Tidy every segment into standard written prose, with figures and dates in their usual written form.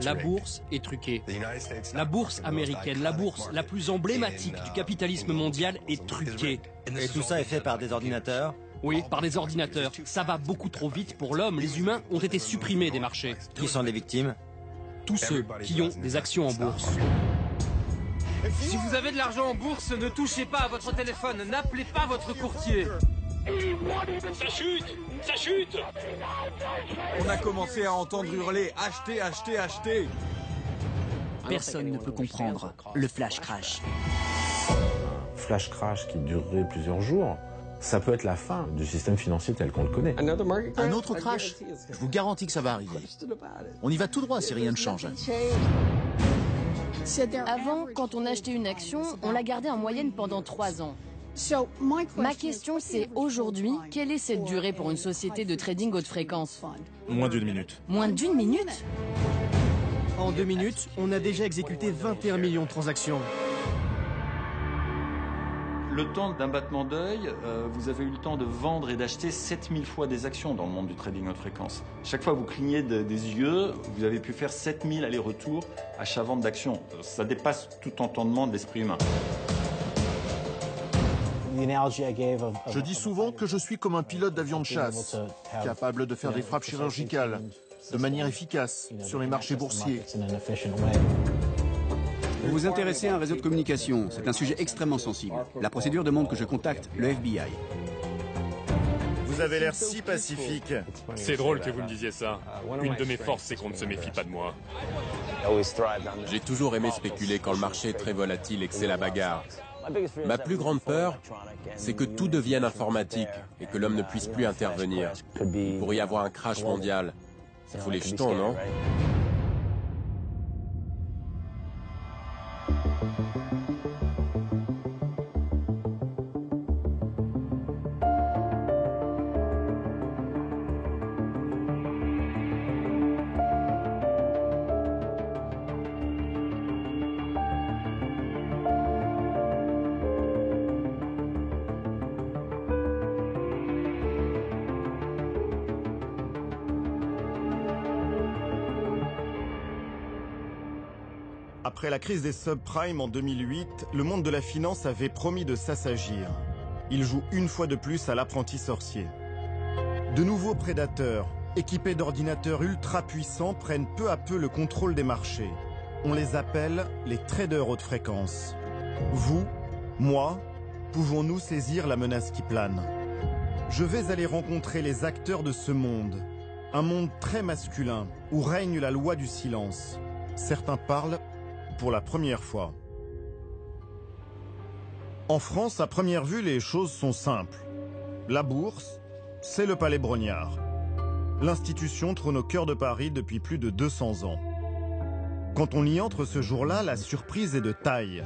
La bourse est truquée. La bourse américaine, la bourse la plus emblématique du capitalisme mondial est truquée. Et tout ça est fait par des ordinateurs? Oui, par des ordinateurs. Ça va beaucoup trop vite pour l'homme. Les humains ont été supprimés des marchés. Qui sont les victimes? Tous ceux qui ont des actions en bourse. Si vous avez de l'argent en bourse, ne touchez pas à votre téléphone, n'appelez pas votre courtier. Ça chute! Ça chute! On a commencé à entendre hurler « Achetez, achetez, achetez !» Personne ne peut comprendre le flash crash. Flash crash qui durerait plusieurs jours, ça peut être la fin du système financier tel qu'on le connaît. Un autre crash? Je vous garantis que ça va arriver. On y va tout droit si rien ne change. Avant, quand on achetait une action, on la gardait en moyenne pendant 3 ans. Ma question, c'est aujourd'hui, quelle est cette durée pour une société de trading haute fréquence? Moins d'1 minute. Moins d'1 minute? En 2 minutes, on a déjà exécuté 21 millions de transactions. Le temps d'un battement d'œil, vous avez eu le temps de vendre et d'acheter 7000 fois des actions dans le monde du trading haute fréquence. Chaque fois que vous clignez des yeux, vous avez pu faire 7000 allers-retours achat-vente d'actions. Ça dépasse tout entendement de l'esprit humain. Je dis souvent que je suis comme un pilote d'avion de chasse, capable de faire des frappes chirurgicales de manière efficace sur les marchés boursiers. Vous vous intéressez à un réseau de communication. C'est un sujet extrêmement sensible. La procédure demande que je contacte le FBI. Vous avez l'air si pacifique. C'est drôle que vous me disiez ça. Une de mes forces, c'est qu'on ne se méfie pas de moi. J'ai toujours aimé spéculer quand le marché est très volatile et que c'est la bagarre. Ma plus grande peur, c'est que tout devienne informatique et que l'homme ne puisse plus intervenir. Il pourrait y avoir un crash mondial. Il faut les jetons, non ? Après la crise des subprimes en 2008, le monde de la finance avait promis de s'assagir. Il joue une fois de plus à l'apprenti sorcier. De nouveaux prédateurs, équipés d'ordinateurs ultra puissants, prennent peu à peu le contrôle des marchés. On les appelle les traders haute fréquence. Vous, moi, pouvons-nous saisir la menace qui plane? Je vais aller rencontrer les acteurs de ce monde. Un monde très masculin, où règne la loi du silence. Certains parlent pour la première fois. En France, à première vue, les choses sont simples. La bourse, c'est le palais Brognard. L'institution trône au cœur de Paris depuis plus de 200 ans. Quand on y entre ce jour-là, la surprise est de taille.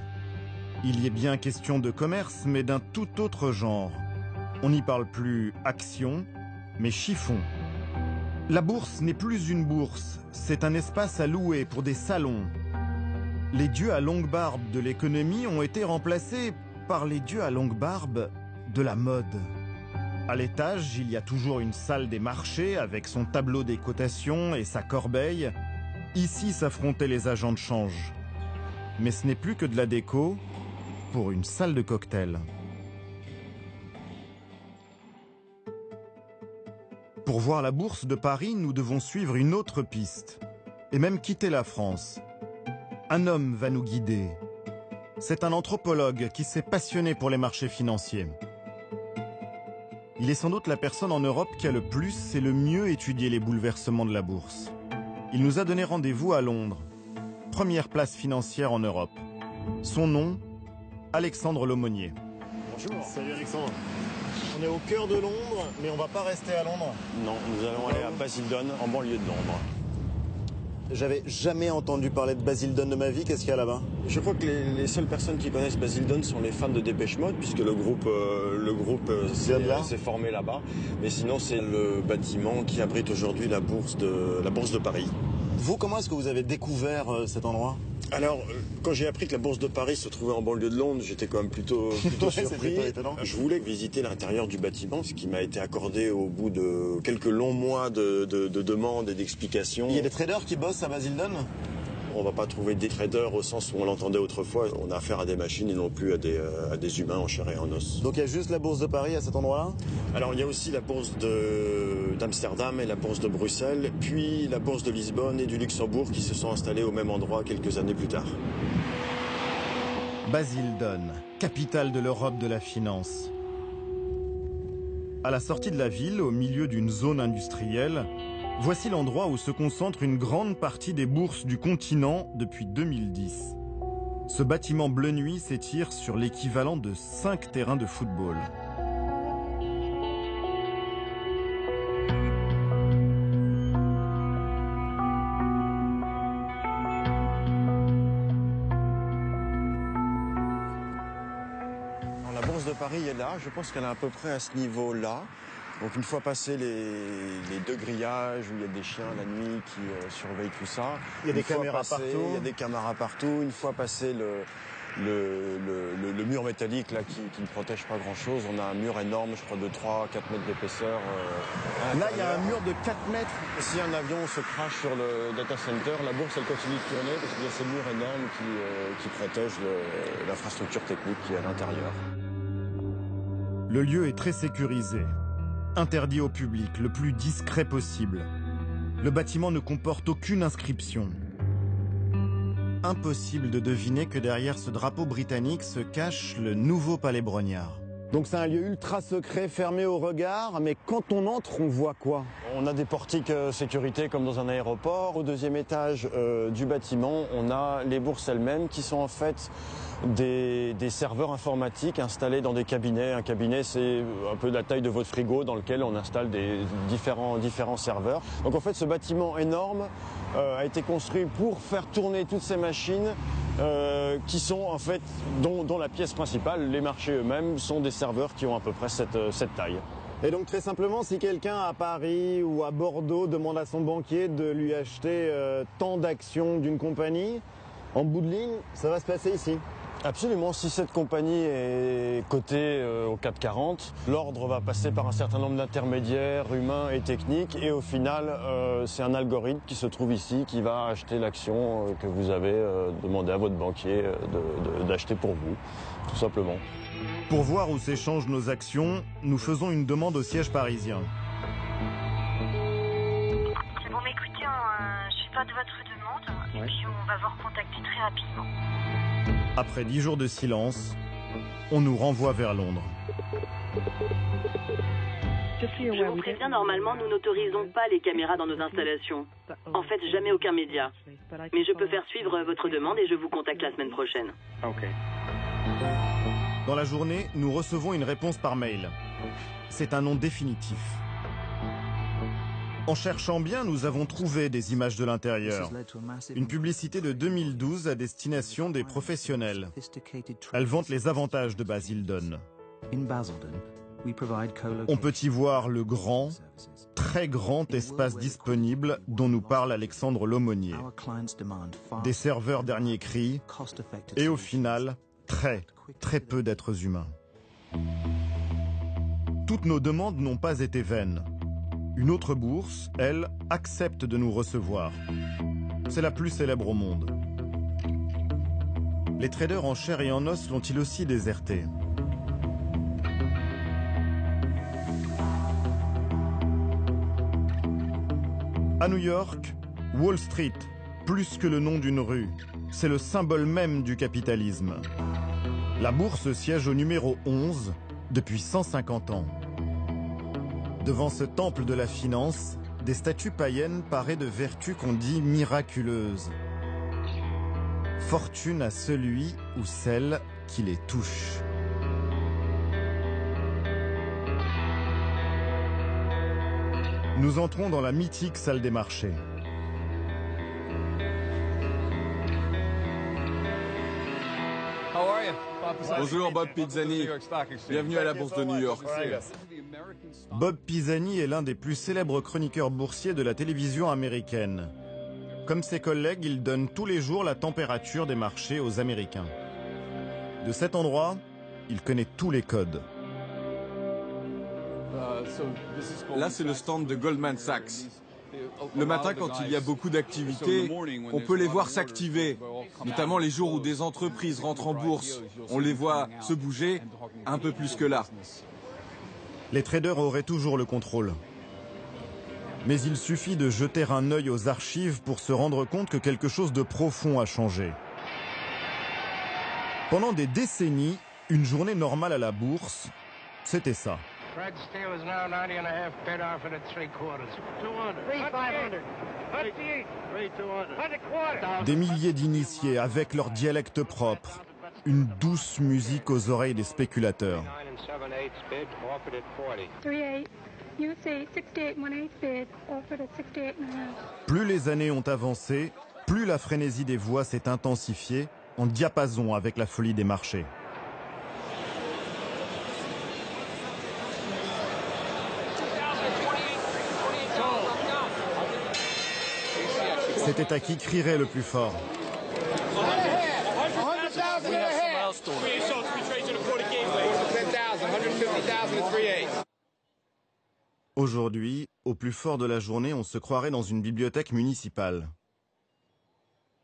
Il y est bien question de commerce, mais d'un tout autre genre. On n'y parle plus action, mais chiffon. La bourse n'est plus une bourse, c'est un espace à louer pour des salons. Les dieux à longue barbe de l'économie ont été remplacés par les dieux à longue barbe de la mode. À l'étage, il y a toujours une salle des marchés avec son tableau des cotations et sa corbeille. Ici s'affrontaient les agents de change. Mais ce n'est plus que de la déco pour une salle de cocktail. Pour voir la bourse de Paris, nous devons suivre une autre piste et même quitter la France. Un homme va nous guider. C'est un anthropologue qui s'est passionné pour les marchés financiers. Il est sans doute la personne en Europe qui a le plus et le mieux étudié les bouleversements de la bourse. Il nous a donné rendez-vous à Londres, première place financière en Europe. Son nom, Alexandre Lemonnier. Bonjour. Salut Alexandre. On est au cœur de Londres, mais on ne va pas rester à Londres. Non, nous allons aller à Basildon, en banlieue de Londres. J'avais jamais entendu parler de Basildon de ma vie. Qu'est-ce qu'il y a là-bas? Je crois que les seules personnes qui connaissent Basildon sont les fans de Dépêche Mode, puisque le groupe s'est formé là-bas. Mais sinon, c'est le bâtiment qui abrite aujourd'hui la bourse de Paris. Vous, comment est-ce que vous avez découvert cet endroit? Alors, quand j'ai appris que la Bourse de Paris se trouvait en banlieue de Londres, j'étais quand même plutôt surpris. Je voulais visiter l'intérieur du bâtiment, ce qui m'a été accordé au bout de quelques longs mois de demandes et d'explications. Il y a des traders qui bossent à Basildon? On va pas trouver des traders au sens où on l'entendait autrefois. On a affaire à des machines et non plus à des humains en chair et en os. Donc il y a juste la Bourse de Paris à cet endroit-là? Alors il y a aussi la Bourse d'Amsterdam et la Bourse de Bruxelles, puis la Bourse de Lisbonne et du Luxembourg qui se sont installées au même endroit quelques années plus tard. Basildon, capitale de l'Europe de la finance. À la sortie de la ville, au milieu d'une zone industrielle, voici l'endroit où se concentre une grande partie des bourses du continent depuis 2010. Ce bâtiment bleu nuit s'étire sur l'équivalent de 5 terrains de football. La Bourse de Paris est là, je pense qu'elle est à peu près à ce niveau-là. Donc une fois passé les deux grillages où il y a des chiens la nuit qui surveillent tout ça. Il y a des caméras partout. Il y a des caméras partout. Une fois passé le mur métallique là, qui ne protège pas grand-chose, on a un mur énorme, je crois de 3-4 mètres d'épaisseur. Là, il y a un mur de 4 mètres. Si un avion se crache sur le data center, la bourse elle continue de tourner parce qu'il y a ces murs énormes qui protègent l'infrastructure technique qui est à l'intérieur. Le lieu est très sécurisé. Interdit au public, le plus discret possible. Le bâtiment ne comporte aucune inscription. Impossible de deviner que derrière ce drapeau britannique se cache le nouveau palais Brognard. Donc c'est un lieu ultra secret, fermé au regard, mais quand on entre, on voit quoi? On a des portiques sécurité comme dans un aéroport. Au deuxième étage du bâtiment, on a les bourses elles-mêmes qui sont en fait des serveurs informatiques installés dans des cabinets. Un cabinet, c'est un peu de la taille de votre frigo dans lequel on installe des différents serveurs. Donc en fait, ce bâtiment énorme a été construit pour faire tourner toutes ces machines qui sont en fait, dont la pièce principale, les marchés eux-mêmes, sont des serveurs qui ont à peu près cette taille. Et donc très simplement, si quelqu'un à Paris ou à Bordeaux demande à son banquier de lui acheter tant d'actions d'une compagnie, en bout de ligne, ça va se passer ici? Absolument, si cette compagnie est cotée au CAC 40, l'ordre va passer par un certain nombre d'intermédiaires humains et techniques et au final, c'est un algorithme qui se trouve ici qui va acheter l'action que vous avez demandé à votre banquier d'acheter pour vous, tout simplement. Pour voir où s'échangent nos actions, nous faisons une demande au siège parisien. C'est bon, mais écoutez, je fais pas de votre demande et puis on va vous recontacter très rapidement. Après 10 jours de silence, on nous renvoie vers Londres. Je vous préviens, normalement, nous n'autorisons pas les caméras dans nos installations. En fait, jamais aucun média. Mais je peux faire suivre votre demande et je vous contacte la semaine prochaine. Dans la journée, nous recevons une réponse par mail. C'est un nom définitif. En cherchant bien, nous avons trouvé des images de l'intérieur. Une publicité de 2012 à destination des professionnels. Elle vante les avantages de Basildon. On peut y voir le grand, très grand espace disponible dont nous parle Alexandre L'aumônier. Des serveurs dernier cri et au final, très peu d'êtres humains. Toutes nos demandes n'ont pas été vaines. Une autre bourse, elle, accepte de nous recevoir. C'est la plus célèbre au monde. Les traders en chair et en os l'ont-ils aussi déserté? À New York, Wall Street, plus que le nom d'une rue, c'est le symbole même du capitalisme. La bourse siège au numéro 11 depuis 150 ans. Devant ce temple de la finance, des statues païennes parées de vertus qu'on dit miraculeuses. Fortune à celui ou celle qui les touche. Nous entrons dans la mythique salle des marchés. Bonjour Bob Pizzani, bienvenue à la Bourse de New York. Bob Pisani est l'un des plus célèbres chroniqueurs boursiers de la télévision américaine. Comme ses collègues, il donne tous les jours la température des marchés aux Américains. De cet endroit, il connaît tous les codes. Là, c'est le stand de Goldman Sachs. Le matin, quand il y a beaucoup d'activités, on peut les voir s'activer, notamment les jours où des entreprises rentrent en bourse. On les voit se bouger un peu plus que là. Les traders auraient toujours le contrôle. Mais il suffit de jeter un œil aux archives pour se rendre compte que quelque chose de profond a changé. Pendant des décennies, une journée normale à la bourse, c'était ça. Fred Steele is now 90.5 bid offered at 3/4. 200. 3,500. 3,200. Des milliers d'initiés avec leur dialecte propre. Une douce musique aux oreilles des spéculateurs. 3,8. UC 68.18 bid offered at 68.5. Plus les années ont avancé, plus la frénésie des voix s'est intensifiée, en diapason avec la folie des marchés. C'était à qui crierait le plus fort. Aujourd'hui, au plus fort de la journée, on se croirait dans une bibliothèque municipale.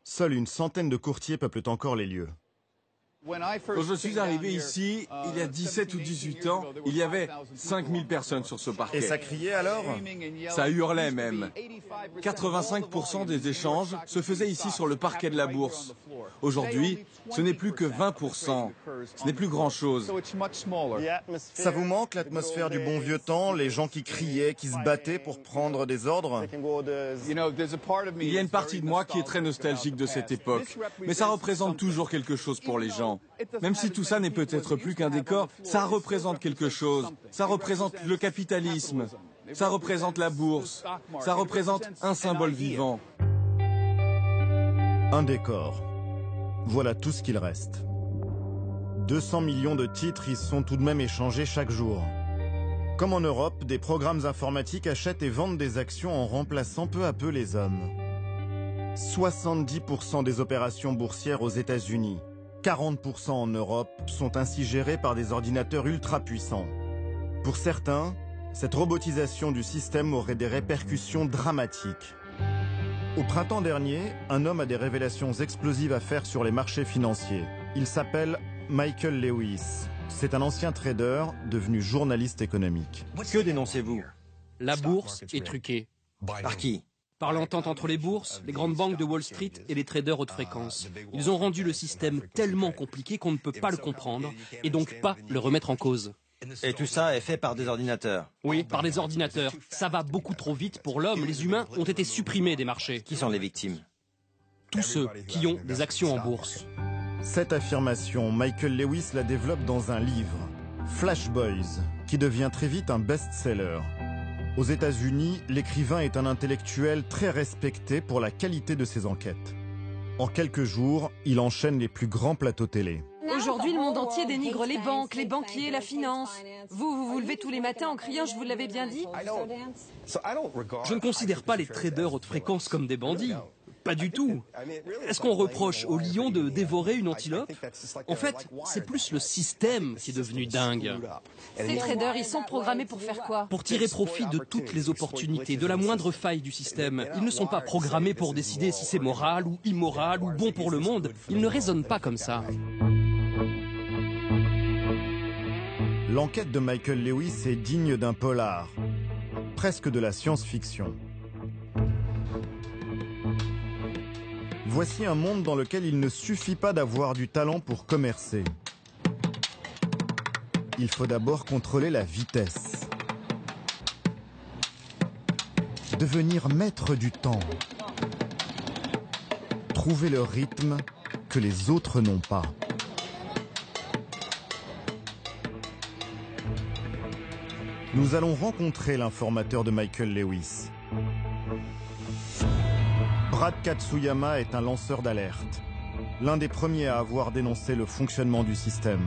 Seule une centaine de courtiers peuplent encore les lieux. Quand je suis arrivé ici, il y a 17 ou 18 ans, il y avait 5000 personnes sur ce parquet. Et ça criait alors? Ça hurlait même. 85% des échanges se faisaient ici sur le parquet de la bourse. Aujourd'hui, ce n'est plus que 20%. Ce n'est plus grand-chose. Ça vous manque l'atmosphère du bon vieux temps, les gens qui criaient, qui se battaient pour prendre des ordres? Il y a une partie de moi qui est très nostalgique de cette époque. Mais ça représente toujours quelque chose pour les gens. Même si tout ça n'est peut-être plus qu'un décor, ça représente quelque chose. Ça représente le capitalisme. Ça représente la bourse. Ça représente un symbole vivant. Un décor. Voilà tout ce qu'il reste. 200 millions de titres y sont tout de même échangés chaque jour. Comme en Europe, des programmes informatiques achètent et vendent des actions en remplaçant peu à peu les hommes. 70% des opérations boursières aux États-Unis, 40% en Europe sont ainsi gérées par des ordinateurs ultra puissants. Pour certains, cette robotisation du système aurait des répercussions dramatiques. Au printemps dernier, un homme a des révélations explosives à faire sur les marchés financiers. Il s'appelle Michael Lewis. C'est un ancien trader devenu journaliste économique. Que dénoncez-vous? La bourse est truquée. Par qui? Par l'entente entre les bourses, les grandes banques de Wall Street et les traders haute fréquence. Ils ont rendu le système tellement compliqué qu'on ne peut pas le comprendre et donc pas le remettre en cause. Et tout ça est fait par des ordinateurs? Oui, par des ordinateurs. Ça va beaucoup trop vite pour l'homme. Les humains ont été supprimés des marchés. Qui sont les victimes? Tous ceux qui ont des actions en bourse. Cette affirmation, Michael Lewis la développe dans un livre, Flash Boys, qui devient très vite un best-seller. Aux États-Unis, l'écrivain est un intellectuel très respecté pour la qualité de ses enquêtes. En quelques jours, il enchaîne les plus grands plateaux télé. Aujourd'hui, le monde entier dénigre les banques, les banquiers, la finance. Vous levez tous les matins en criant « je vous l'avais bien dit ». Je ne considère pas les traders haute fréquence comme des bandits. Pas du tout. Est-ce qu'on reproche au lion de dévorer une antilope? En fait, c'est plus le système qui est devenu dingue. Ces traders, ils sont programmés pour faire quoi? Pour tirer profit de toutes les opportunités, de la moindre faille du système. Ils ne sont pas programmés pour décider si c'est moral ou immoral ou bon pour le monde. Ils ne raisonnent pas comme ça. L'enquête de Michael Lewis est digne d'un polar, presque de la science-fiction. Voici un monde dans lequel il ne suffit pas d'avoir du talent pour commercer. Il faut d'abord contrôler la vitesse. Devenir maître du temps. Trouver le rythme que les autres n'ont pas. Nous allons rencontrer l'informateur de Michael Lewis. Brad Katsuyama est un lanceur d'alerte, l'un des premiers à avoir dénoncé le fonctionnement du système.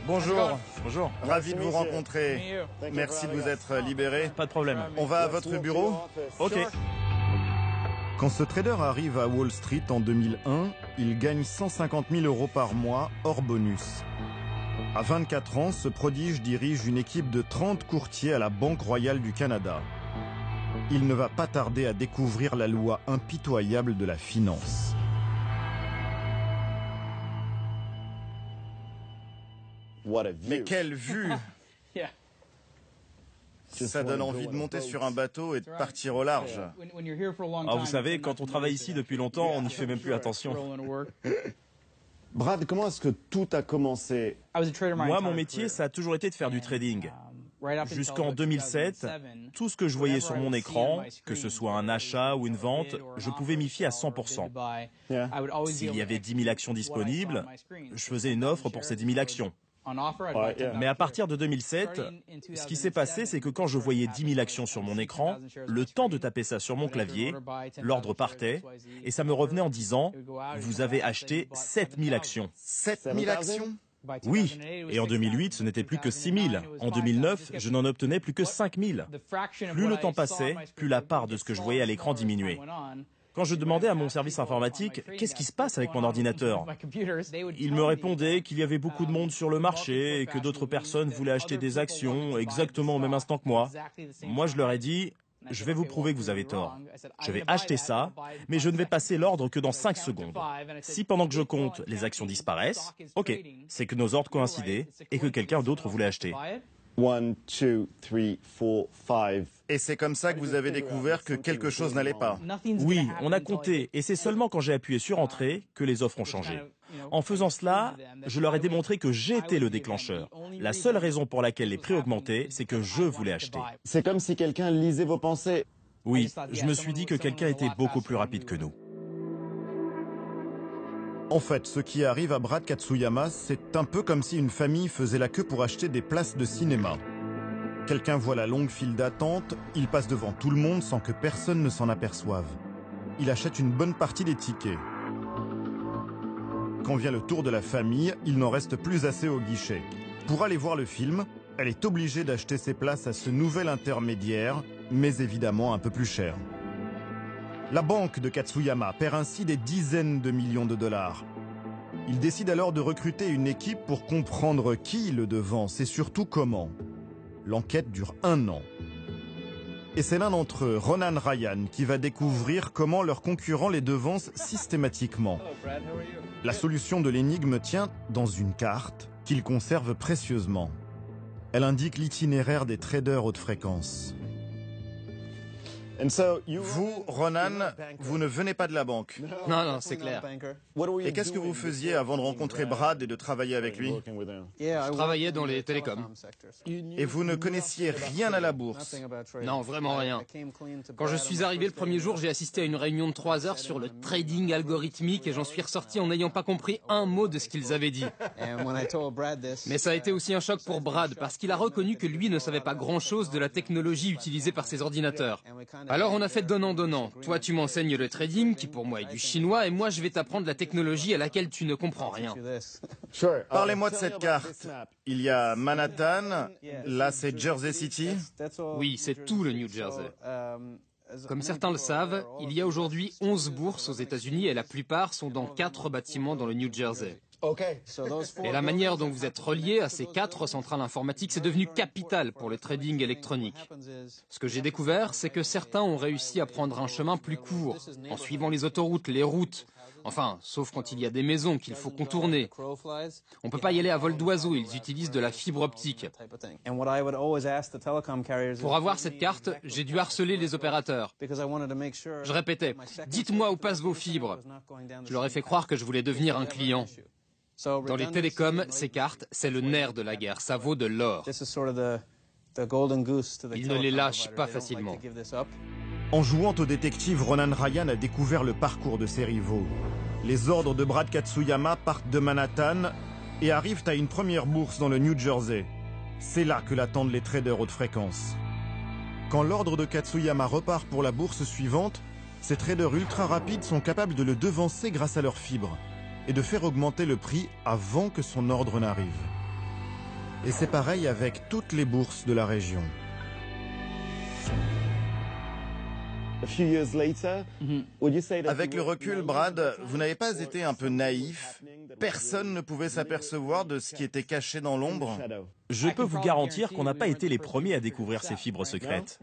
Bonjour. Bonjour. Ravi de vous rencontrer. Merci de vous être libéré. Pas de problème. On va à votre bureau? Ok. Quand ce trader arrive à Wall Street en 2001, il gagne 150 000 € par mois hors bonus. À 24 ans, ce prodige dirige une équipe de 30 courtiers à la Banque royale du Canada. Il ne va pas tarder à découvrir la loi impitoyable de la finance. Mais quelle vue! Ça donne envie de monter sur un bateau et de partir au large. Ah, vous savez, quand on travaille ici depuis longtemps, on n'y fait même plus attention. Brad, comment est-ce que tout a commencé? Moi, mon métier, ça a toujours été de faire du trading. Jusqu'en 2007, tout ce que je voyais sur mon écran, que ce soit un achat ou une vente, je pouvais m'y fier à 100%. S'il y avait 10 000 actions disponibles, je faisais une offre pour ces 10 000 actions. Mais à partir de 2007, ce qui s'est passé, c'est que quand je voyais 10 000 actions sur mon écran, le temps de taper ça sur mon clavier, l'ordre partait, et ça me revenait en disant « Vous avez acheté 7 000 actions ». 7 000 actions? Oui, et en 2008, ce n'était plus que 6 000. En 2009, je n'en obtenais plus que 5 000. Plus le temps passait, plus la part de ce que je voyais à l'écran diminuait. Quand je demandais à mon service informatique « Qu'est-ce qui se passe avec mon ordinateur ?», il me répondait qu'il y avait beaucoup de monde sur le marché et que d'autres personnes voulaient acheter des actions exactement au même instant que moi. Moi, je leur ai dit « Je vais vous prouver que vous avez tort. Je vais acheter ça, mais je ne vais passer l'ordre que dans 5 secondes. Si pendant que je compte, les actions disparaissent, ok, c'est que nos ordres coïncidaient et que quelqu'un d'autre voulait acheter. » 1, 2, 3, 4, 5. Et c'est comme ça que vous avez découvert que quelque chose n'allait pas? Oui, on a compté, et c'est seulement quand j'ai appuyé sur Entrée que les offres ont changé. En faisant cela, je leur ai démontré que j'étais le déclencheur. La seule raison pour laquelle les prix augmentaient, c'est que je voulais acheter. C'est comme si quelqu'un lisait vos pensées. Oui, je me suis dit que quelqu'un était beaucoup plus rapide que nous. En fait, ce qui arrive à Brad Katsuyama, c'est un peu comme si une famille faisait la queue pour acheter des places de cinéma. Quelqu'un voit la longue file d'attente, il passe devant tout le monde sans que personne ne s'en aperçoive. Il achète une bonne partie des tickets. Quand vient le tour de la famille, il n'en reste plus assez au guichet. Pour aller voir le film, elle est obligée d'acheter ses places à ce nouvel intermédiaire, mais évidemment un peu plus cher. La banque de Katsuyama perd ainsi des dizaines de millions de dollars. Il décide alors de recruter une équipe pour comprendre qui le devance et surtout comment. L'enquête dure 1 an. Et c'est l'un d'entre eux, Ronan Ryan, qui va découvrir comment leurs concurrents les devancent systématiquement. La solution de l'énigme tient dans une carte qu'il conserve précieusement. Elle indique l'itinéraire des traders haute fréquence. Vous, Ronan, vous ne venez pas de la banque. Non, c'est clair. Et qu'est-ce que vous faisiez avant de rencontrer Brad et de travailler avec lui? Je travaillais dans les télécoms. Et vous ne connaissiez rien à la bourse? Non, vraiment rien. Quand je suis arrivé le premier jour, j'ai assisté à une réunion de 3 heures sur le trading algorithmique et j'en suis ressorti en n'ayant pas compris un mot de ce qu'ils avaient dit. Mais ça a été aussi un choc pour Brad parce qu'il a reconnu que lui ne savait pas grand-chose de la technologie utilisée par ses ordinateurs. Alors on a fait donnant-donnant. Toi tu m'enseignes le trading, qui pour moi est du chinois, et moi je vais t'apprendre la technologie à laquelle tu ne comprends rien. Parlez-moi de cette carte. Il y a Manhattan, là c'est Jersey City. Oui, c'est tout le New Jersey. Comme certains le savent, il y a aujourd'hui 11 bourses aux États-Unis et la plupart sont dans 4 bâtiments dans le New Jersey. Et la manière dont vous êtes relié à ces 4 centrales informatiques, c'est devenu capital pour le trading électronique. Ce que j'ai découvert, c'est que certains ont réussi à prendre un chemin plus court, en suivant les autoroutes, les routes. Enfin, sauf quand il y a des maisons qu'il faut contourner. On ne peut pas y aller à vol d'oiseau, ils utilisent de la fibre optique. Pour avoir cette carte, j'ai dû harceler les opérateurs. Je répétais, dites-moi où passent vos fibres. Je leur ai fait croire que je voulais devenir un client. Dans les télécoms, ces cartes, c'est le nerf de la guerre, ça vaut de l'or. Ils ne les lâchent pas facilement. En jouant au détective, Ronan Ryan a découvert le parcours de ses rivaux. Les ordres de Brad Katsuyama partent de Manhattan et arrivent à une première bourse dans le New Jersey. C'est là que l'attendent les traders haute fréquence. Quand l'ordre de Katsuyama repart pour la bourse suivante, ces traders ultra rapides sont capables de le devancer grâce à leurs fibres et de faire augmenter le prix avant que son ordre n'arrive. Et c'est pareil avec toutes les bourses de la région. Avec le recul, Brad, vous n'avez pas été un peu naïf? Personne ne pouvait s'apercevoir de ce qui était caché dans l'ombre? Je peux vous garantir qu'on n'a pas été les premiers à découvrir ces fibres secrètes.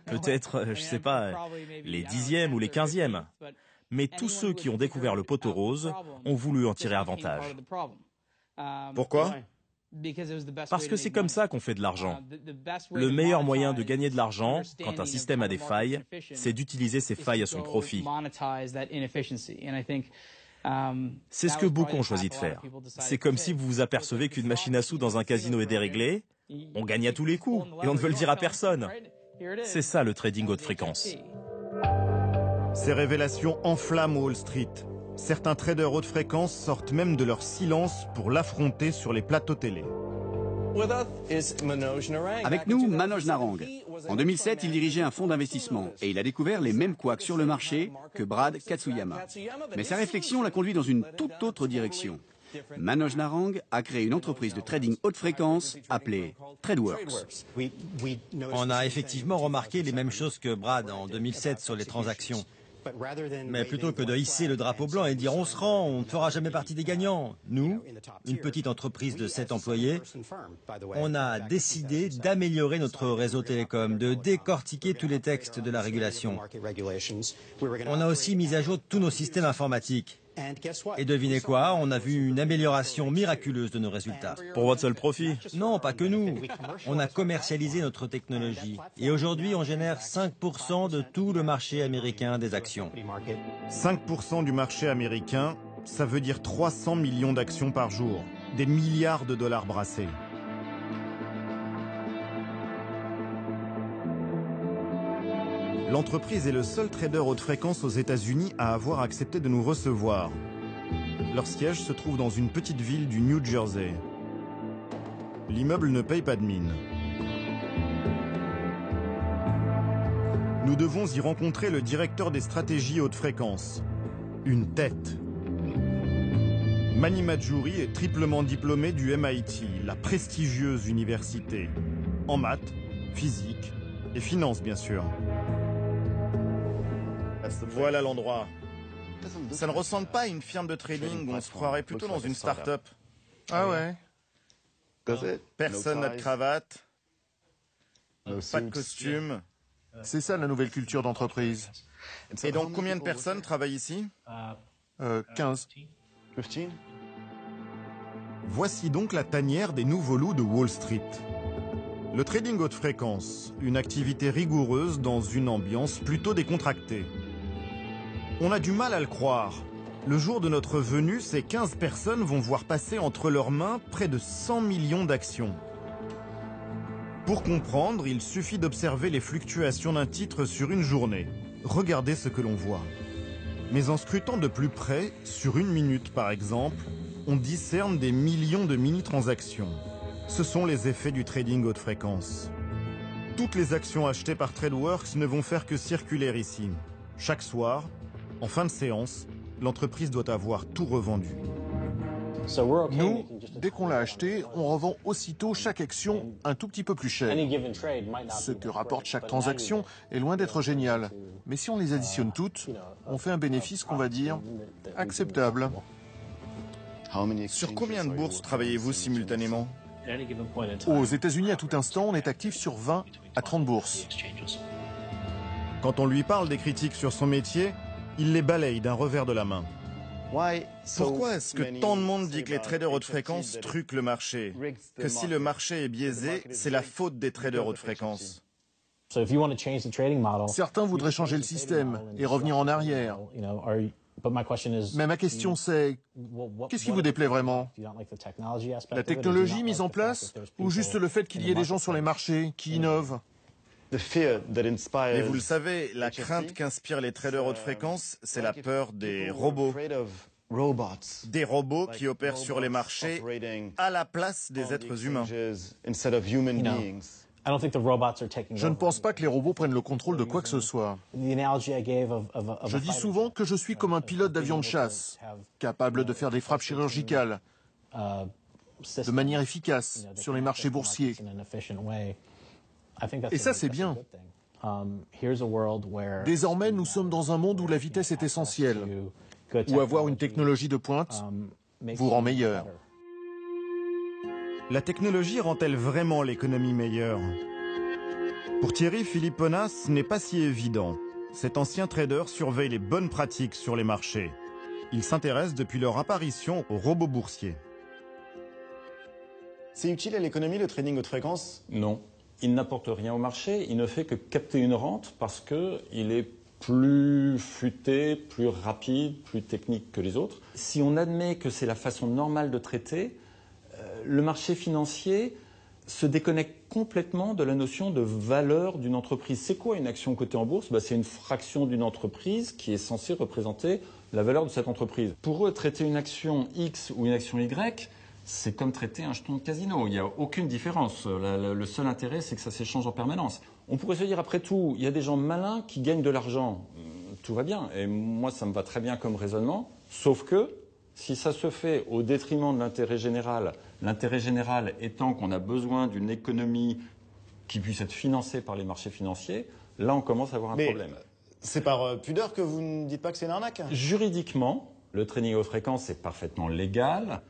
Peut-être, je sais pas, les 10e ou les 15e. Mais tous ceux qui ont découvert le poteau rose ont voulu en tirer avantage. Pourquoi? Parce que c'est comme ça qu'on fait de l'argent. Le meilleur moyen de gagner de l'argent, quand un système a des failles, c'est d'utiliser ces failles à son profit. C'est ce que beaucoup ont choisi de faire. C'est comme si vous vous apercevez qu'une machine à sous dans un casino est déréglée, on gagne à tous les coups, et on ne veut le dire à personne. C'est ça le trading haute fréquence. Ces révélations enflamment Wall Street. Certains traders haute fréquence sortent même de leur silence pour l'affronter sur les plateaux télé. Avec nous, Manoj Narang. En 2007, il dirigeait un fonds d'investissement et il a découvert les mêmes couacs sur le marché que Brad Katsuyama. Mais sa réflexion l'a conduit dans une toute autre direction. Manoj Narang a créé une entreprise de trading haute fréquence appelée TradeWorks. On a effectivement remarqué les mêmes choses que Brad en 2007 sur les transactions. Mais plutôt que de hisser le drapeau blanc et dire on se rend, on ne fera jamais partie des gagnants, nous, une petite entreprise de 7 employés, on a décidé d'améliorer notre réseau télécom, de décortiquer tous les textes de la régulation. On a aussi mis à jour tous nos systèmes informatiques. Et devinez quoi, on a vu une amélioration miraculeuse de nos résultats. Pour votre seul profit? Non, pas que nous. On a commercialisé notre technologie. Et aujourd'hui, on génère 5% de tout le marché américain des actions. 5% du marché américain, ça veut dire 300 millions d'actions par jour. Des milliards de dollars brassés. L'entreprise est le seul trader haute fréquence aux États-Unis à avoir accepté de nous recevoir. Leur siège se trouve dans une petite ville du New Jersey. L'immeuble ne paye pas de mine. Nous devons y rencontrer le directeur des stratégies haute fréquence. Une tête. Mani Majuri est triplement diplômé du MIT, la prestigieuse université. En maths, physique et finance, bien sûr. Voilà l'endroit. Ça ne ressemble pas à une firme de trading, on se croirait plutôt dans une start-up. Ah ouais? Personne n'a de cravate, pas de costume. C'est ça la nouvelle culture d'entreprise. Et donc combien de personnes travaillent ici? 15. Voici donc la tanière des nouveaux loups de Wall Street. Le trading haute fréquence, une activité rigoureuse dans une ambiance plutôt décontractée. On a du mal à le croire. Le jour de notre venue, ces 15 personnes vont voir passer entre leurs mains près de 100 millions d'actions. Pour comprendre, il suffit d'observer les fluctuations d'un titre sur une journée. Regardez ce que l'on voit. Mais en scrutant de plus près, sur une minute par exemple, on discerne des millions de mini-transactions. Ce sont les effets du trading haute fréquence. Toutes les actions achetées par TradeWorks ne vont faire que circuler ici. Chaque soir, en fin de séance, l'entreprise doit avoir tout revendu. Nous, dès qu'on l'a acheté, on revend aussitôt chaque action un tout petit peu plus cher. Ce que rapporte chaque transaction est loin d'être génial. Mais si on les additionne toutes, on fait un bénéfice qu'on va dire acceptable. Sur combien de bourses travaillez-vous simultanément? Aux États-Unis, à tout instant, on est actif sur 20 à 30 bourses. Quand on lui parle des critiques sur son métier, il les balaye d'un revers de la main. Pourquoi est-ce que tant de monde dit que les traders haute fréquence truquent le marché? Que si le marché est biaisé, c'est la faute des traders haute fréquence? Certains voudraient changer le système et revenir en arrière. Mais ma question c'est, qu'est-ce qui vous déplaît vraiment? La technologie mise en place ou juste le fait qu'il y ait des gens sur les marchés qui innovent? Et vous le savez, la crainte qu'inspirent les traders haute fréquence, c'est la peur des robots. Des robots qui opèrent sur les marchés à la place des êtres humains. Je ne pense pas que les robots prennent le contrôle de quoi que ce soit. Je dis souvent que je suis comme un pilote d'avion de chasse, capable de faire des frappes chirurgicales, de manière efficace sur les marchés boursiers. Et ça, c'est bien. Désormais, nous sommes dans un monde où la vitesse est essentielle, où avoir une technologie de pointe vous rend meilleur. La technologie rend-elle vraiment l'économie meilleure? Pour Thierry Philipponas, ce n'est pas si évident. Cet ancien trader surveille les bonnes pratiques sur les marchés. Il s'intéresse depuis leur apparition aux robots boursiers. C'est utile à l'économie, le trading haute fréquence? Non. Il n'apporte rien au marché, il ne fait que capter une rente parce qu'il est plus futé, plus rapide, plus technique que les autres. Si on admet que c'est la façon normale de traiter, le marché financier se déconnecte complètement de la notion de valeur d'une entreprise. C'est quoi une action cotée en bourse? C'est une fraction d'une entreprise qui est censée représenter la valeur de cette entreprise. Pour eux, traiter une action X ou une action Y, c'est comme traiter un jeton de casino. Il n'y a aucune différence. Le seul intérêt, c'est que ça s'échange en permanence. On pourrait se dire, après tout, il y a des gens malins qui gagnent de l'argent. Tout va bien. Et moi, ça me va très bien comme raisonnement. Sauf que, si ça se fait au détriment de l'intérêt général étant qu'on a besoin d'une économie qui puisse être financée par les marchés financiers, là, on commence à avoir un problème. C'est par pudeur que vous ne dites pas que c'est une arnaque? Juridiquement, le trading haute fréquence est parfaitement légal.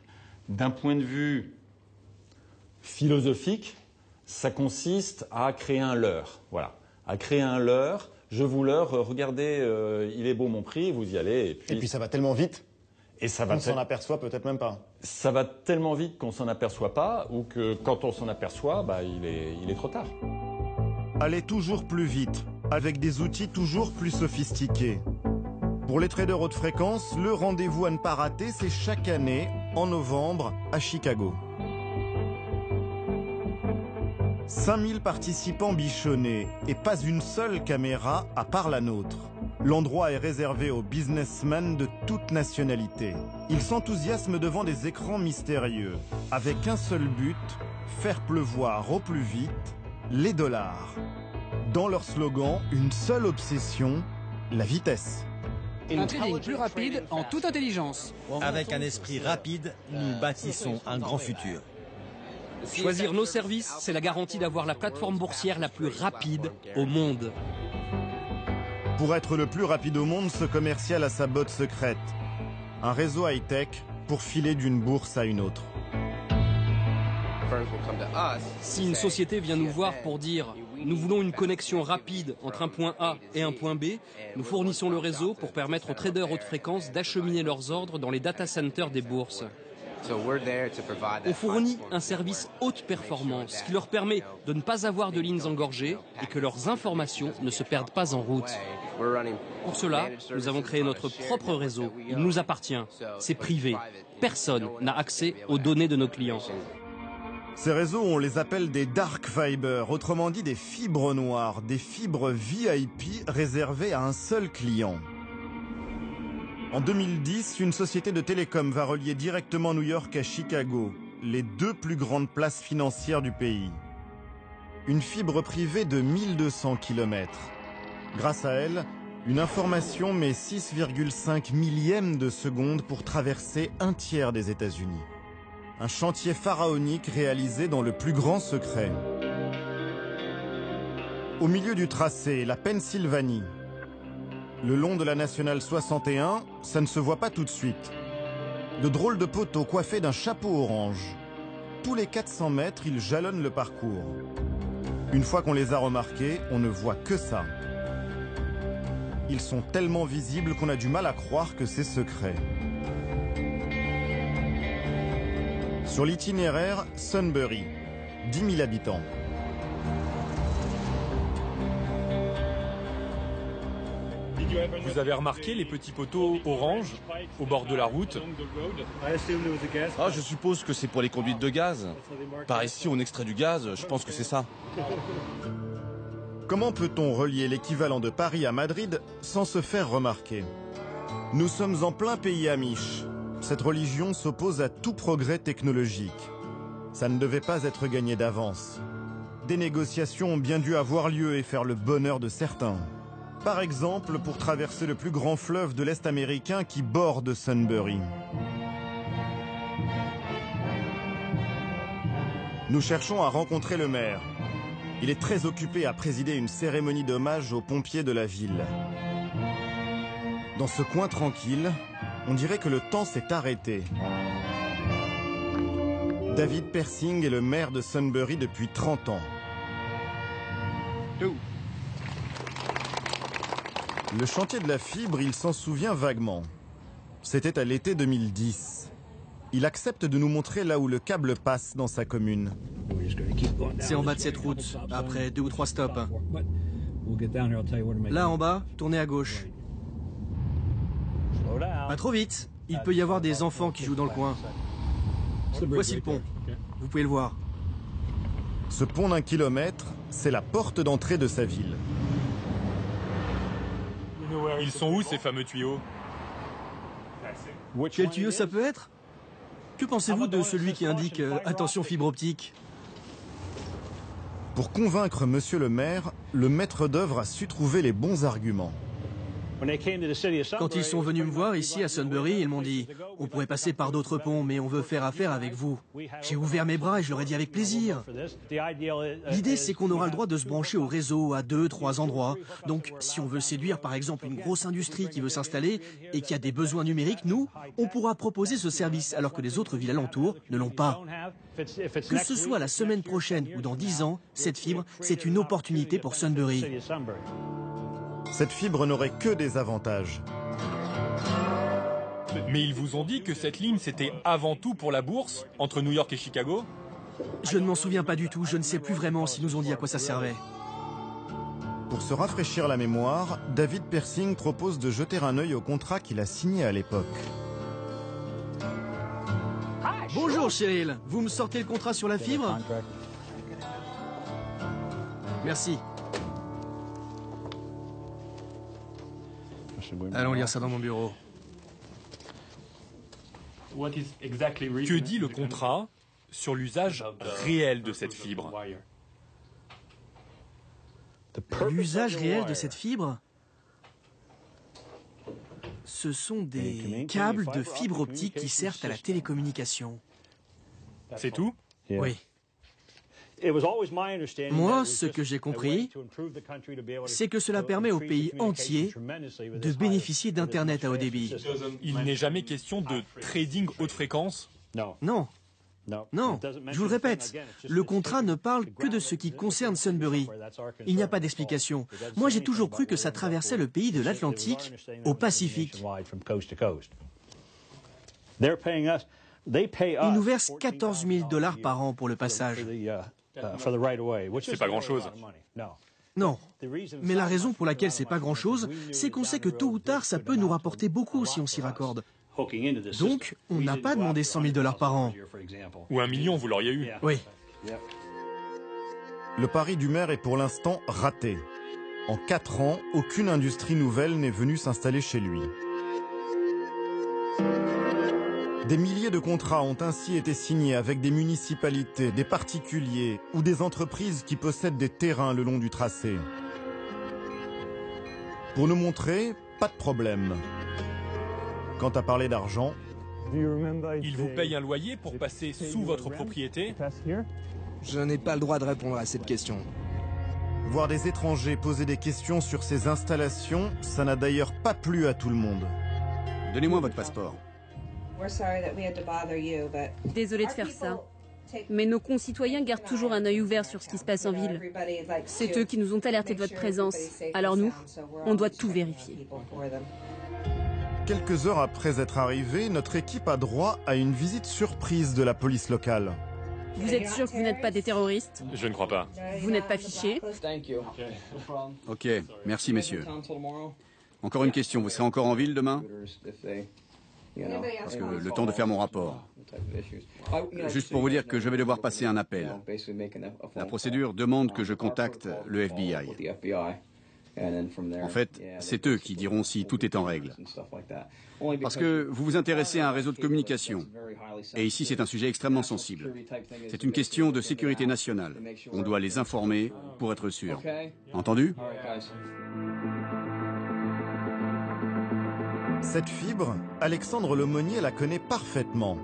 D'un point de vue philosophique, ça consiste à créer un leurre. Voilà. À créer un leurre. Je vous leurre, regardez, il est beau mon prix, vous y allez. Et puis ça va tellement vite qu'on s'en aperçoit peut-être même pas. Ça va tellement vite qu'on s'en aperçoit pas, ou que quand on s'en aperçoit, il est trop tard. Allez toujours plus vite, avec des outils toujours plus sophistiqués. Pour les traders haute fréquence, le rendez-vous à ne pas rater, c'est chaque année, en novembre, à Chicago. 5000 participants bichonnés et pas une seule caméra à part la nôtre. L'endroit est réservé aux businessmen de toute nationalité. Ils s'enthousiasment devant des écrans mystérieux, avec un seul but, faire pleuvoir au plus vite les dollars. Dans leur slogan, une seule obsession, la vitesse. Un trading plus rapide en toute intelligence. Avec un esprit rapide, nous bâtissons un grand futur. Choisir nos services, c'est la garantie d'avoir la plateforme boursière la plus rapide au monde. Pour être le plus rapide au monde, ce commercial a sa botte secrète. Un réseau high-tech pour filer d'une bourse à une autre. Si une société vient nous voir pour dire « Nous voulons une connexion rapide entre un point A et un point B », nous fournissons le réseau pour permettre aux traders haute fréquence d'acheminer leurs ordres dans les data centers des bourses. On fournit un service haute performance qui leur permet de ne pas avoir de lignes engorgées et que leurs informations ne se perdent pas en route. Pour cela, nous avons créé notre propre réseau. Il nous appartient. C'est privé. Personne n'a accès aux données de nos clients. Ces réseaux, on les appelle des dark fibers, autrement dit des fibres noires, des fibres VIP réservées à un seul client. En 2010, une société de télécom va relier directement New York à Chicago, les deux plus grandes places financières du pays. Une fibre privée de 1200 km. Grâce à elle, une information met 6,5 millièmes de seconde pour traverser un tiers des États-Unis. Un chantier pharaonique réalisé dans le plus grand secret. Au milieu du tracé, la Pennsylvanie. Le long de la Nationale 61, ça ne se voit pas tout de suite. De drôles de poteaux coiffés d'un chapeau orange. Tous les 400 mètres, ils jalonnent le parcours. Une fois qu'on les a remarqués, on ne voit que ça. Ils sont tellement visibles qu'on a du mal à croire que c'est secret. Sur l'itinéraire, Sunbury, 10 000 habitants. Vous avez remarqué les petits poteaux orange au bord de la route? Ah, je suppose que c'est pour les conduites de gaz. Par ici, on extrait du gaz, je pense que c'est ça. Comment peut-on relier l'équivalent de Paris à Madrid sans se faire remarquer? Nous sommes en plein pays amish. Cette religion s'oppose à tout progrès technologique. Ça ne devait pas être gagné d'avance. Des négociations ont bien dû avoir lieu et faire le bonheur de certains. Par exemple, pour traverser le plus grand fleuve de l'Est américain qui borde Sunbury. Nous cherchons à rencontrer le maire. Il est très occupé à présider une cérémonie d'hommage aux pompiers de la ville. Dans ce coin tranquille, on dirait que le temps s'est arrêté. David Persing est le maire de Sunbury depuis 30 ans. Le chantier de la fibre, il s'en souvient vaguement. C'était à l'été 2010. Il accepte de nous montrer là où le câble passe dans sa commune. C'est en bas de cette route, après 2 ou 3 stops. Là en bas, tournez à gauche. Pas trop vite, il peut y avoir des enfants qui jouent dans le coin. Voici le pont, vous pouvez le voir. Ce pont d'1 kilomètre, c'est la porte d'entrée de sa ville. Ils sont où ces fameux tuyaux? Quel tuyau ça peut être? Que pensez-vous de celui qui indique « Attention fibre optique » ? Pour convaincre monsieur le maire, le maître d'œuvre a su trouver les bons arguments. Quand ils sont venus me voir ici à Sunbury, ils m'ont dit « On pourrait passer par d'autres ponts, mais on veut faire affaire avec vous. » J'ai ouvert mes bras et je leur ai dit avec plaisir. L'idée, c'est qu'on aura le droit de se brancher au réseau à 2, 3 endroits. Donc, si on veut séduire, par exemple, une grosse industrie qui veut s'installer et qui a des besoins numériques, nous, on pourra proposer ce service, alors que les autres villes alentours ne l'ont pas. Que ce soit la semaine prochaine ou dans 10 ans, cette fibre, c'est une opportunité pour Sunbury. Cette fibre n'aurait que des avantages. Mais ils vous ont dit que cette ligne, c'était avant tout pour la bourse, entre New York et Chicago? Je ne m'en souviens pas du tout, je ne sais plus vraiment s'ils nous ont dit à quoi ça servait. Pour se rafraîchir la mémoire, David Persing propose de jeter un œil au contrat qu'il a signé à l'époque. Bonjour Cheryl, vous me sortez le contrat sur la fibre? Merci. Allons lire ça dans mon bureau. Que dit le contrat sur l'usage réel de cette fibre? L'usage réel de cette fibre? Ce sont des câbles de fibre optique qui servent à la télécommunication. C'est tout? Oui. Moi, ce que j'ai compris, c'est que cela permet au pays entier de bénéficier d'Internet à haut débit. Il n'est jamais question de trading haute fréquence? Non. Non, je vous le répète, le contrat ne parle que de ce qui concerne Sunbury. Il n'y a pas d'explication. Moi, j'ai toujours cru que ça traversait le pays de l'Atlantique au Pacifique. Ils nous versent 14 000 $ par an pour le passage. C'est pas grand-chose. Non, mais la raison pour laquelle c'est pas grand-chose, c'est qu'on sait que tôt ou tard, ça peut nous rapporter beaucoup si on s'y raccorde. Donc, on n'a pas demandé 100 000 $ par an. Ou 1 million, vous l'auriez eu. Oui. Le pari du maire est pour l'instant raté. En 4 ans, aucune industrie nouvelle n'est venue s'installer chez lui. Des milliers de contrats ont ainsi été signés avec des municipalités, des particuliers ou des entreprises qui possèdent des terrains le long du tracé. Pour nous montrer, pas de problème. Quant à parler d'argent, il vous paye un loyer pour passer sous votre propriété? Je n'ai pas le droit de répondre à cette question. Voir des étrangers poser des questions sur ces installations, ça n'a d'ailleurs pas plu à tout le monde. Donnez-moi votre passeport. Désolé de faire ça. Mais nos concitoyens gardent toujours un œil ouvert sur ce qui se passe en ville. C'est eux qui nous ont alertés de votre présence. Alors nous, on doit tout vérifier. Quelques heures après être arrivé, notre équipe a droit à une visite surprise de la police locale. Vous êtes sûr que vous n'êtes pas des terroristes? Je ne crois pas. Vous n'êtes pas fichés? Ok, merci messieurs. Encore une question, vous serez encore en ville demain? Parce que le temps de faire mon rapport. Juste pour vous dire que je vais devoir passer un appel. La procédure demande que je contacte le FBI. En fait, c'est eux qui diront si tout est en règle. Parce que vous vous intéressez à un réseau de communication. Et ici, c'est un sujet extrêmement sensible. C'est une question de sécurité nationale. On doit les informer pour être sûr. Entendu? Cette fibre, Alexandre Lemonnier la connaît parfaitement.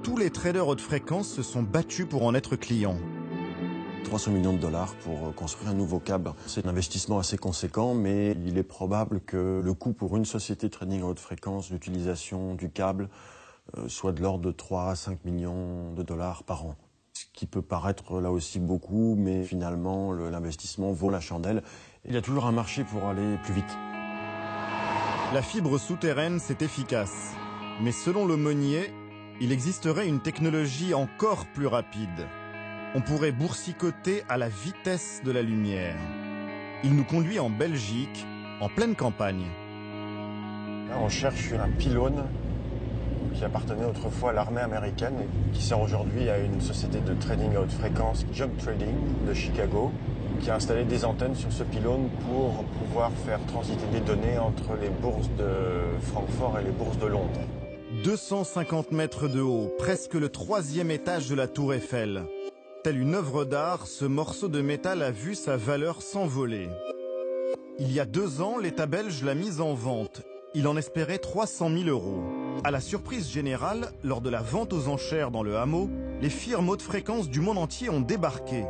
tous les traders haute fréquence se sont battus pour en être clients. 300 millions de dollars pour construire un nouveau câble. C'est un investissement assez conséquent, mais il est probable que le coût pour une société de trading à haute fréquence d'utilisation du câble soit de l'ordre de 3 à 5 millions de dollars par an. Ce qui peut paraître là aussi beaucoup, mais finalement l'investissement vaut la chandelle. Il y a toujours un marché pour aller plus vite. La fibre souterraine, c'est efficace. Mais selon l'aumônier, il existerait une technologie encore plus rapide. On pourrait boursicoter à la vitesse de la lumière. Il nous conduit en Belgique, en pleine campagne. Là, on cherche un pylône qui appartenait autrefois à l'armée américaine et qui sert aujourd'hui à une société de trading à haute fréquence, Jump Trading, de Chicago, qui a installé des antennes sur ce pylône pour pouvoir faire transiter des données entre les bourses de Francfort et les bourses de Londres. 250 mètres de haut, presque le 3e étage de la Tour Eiffel. Telle une œuvre d'art, ce morceau de métal a vu sa valeur s'envoler. Il y a 2 ans, l'État belge l'a mise en vente. Il en espérait 300 000 €. À la surprise générale, lors de la vente aux enchères dans le hameau, les firmes haute fréquence du monde entier ont débarqué.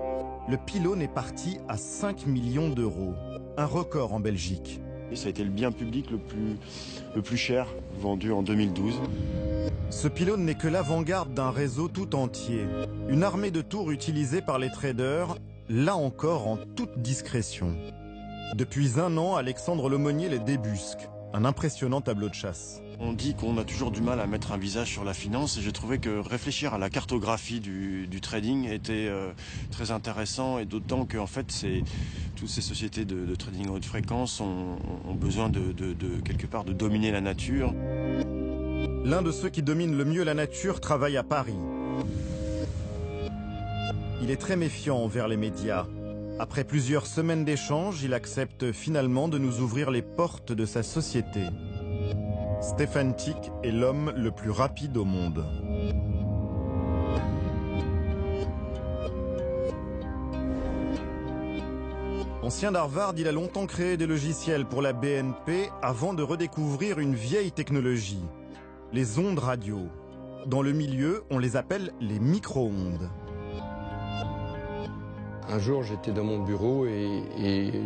Le pylône est parti à 5 millions d'euros. Un record en Belgique. Et ça a été le bien public le plus cher, vendu en 2012. Ce pylône n'est que l'avant-garde d'un réseau tout entier. Une armée de tours utilisée par les traders, là encore en toute discrétion. Depuis 1 an, Alexandre Lemonnier les débusque. Un impressionnant tableau de chasse. On dit qu'on a toujours du mal à mettre un visage sur la finance et j'ai trouvé que réfléchir à la cartographie du trading était très intéressant et d'autant que en fait toutes ces sociétés de trading à haute fréquence ont besoin de quelque part de dominer la nature. L'un de ceux qui dominent le mieux la nature travaille à Paris. Il est très méfiant envers les médias. Après plusieurs semaines d'échanges, il accepte finalement de nous ouvrir les portes de sa société. Stefantic est l'homme le plus rapide au monde. Ancien d'Harvard, il a longtemps créé des logiciels pour la BNP avant de redécouvrir une vieille technologie, les ondes radio. Dans le milieu, on les appelle les micro-ondes. Un jour, j'étais dans mon bureau et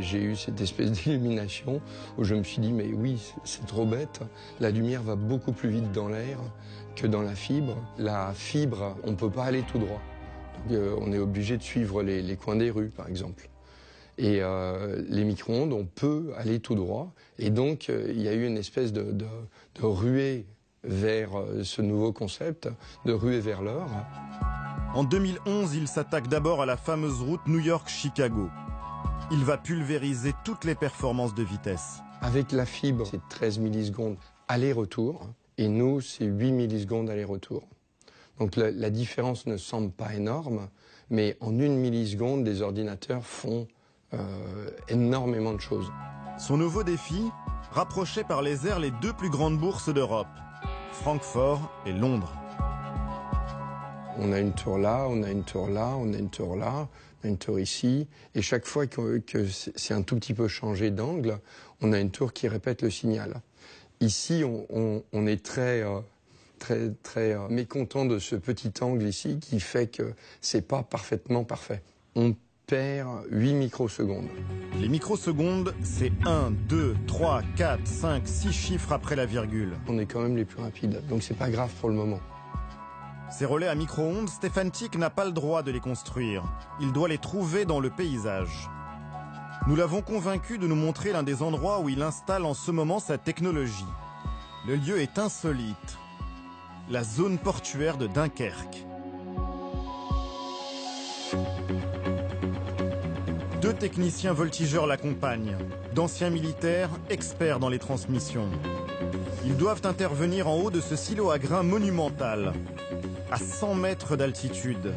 j'ai eu cette espèce d'illumination où je me suis dit, mais oui, c'est trop bête. La lumière va beaucoup plus vite dans l'air que dans la fibre. La fibre, on ne peut pas aller tout droit. Donc, on est obligé de suivre les coins des rues, par exemple. Et les micro-ondes, on peut aller tout droit. Et donc, il y a eu une espèce de ruée vers ce nouveau concept, de ruée vers l'or. En 2011, il s'attaque d'abord à la fameuse route New York-Chicago. Il va pulvériser toutes les performances de vitesse. Avec la fibre, c'est 13 millisecondes aller-retour, et nous, c'est 8 millisecondes aller-retour. Donc la différence ne semble pas énorme, mais en 1 milliseconde, les ordinateurs font énormément de choses. Son nouveau défi, rapprocher par les airs les 2 plus grandes bourses d'Europe, Francfort et Londres. On a une tour là, on a une tour là, on a une tour là, on a une tour ici. Et chaque fois que c'est un tout petit peu changé d'angle, on a une tour qui répète le signal. Ici, on est très mécontent de ce petit angle ici qui fait que c'est pas parfaitement parfait. On perd 8 microsecondes. Les microsecondes, c'est 1, 2, 3, 4, 5, 6 chiffres après la virgule. On est quand même les plus rapides, donc c'est pas grave pour le moment. Ces relais à micro-ondes, Stefantic n'a pas le droit de les construire. Il doit les trouver dans le paysage. Nous l'avons convaincu de nous montrer l'un des endroits où il installe en ce moment sa technologie. Le lieu est insolite. La zone portuaire de Dunkerque. 2 techniciens voltigeurs l'accompagnent, d'anciens militaires experts dans les transmissions. Ils doivent intervenir en haut de ce silo à grains monumental, à 100 mètres d'altitude.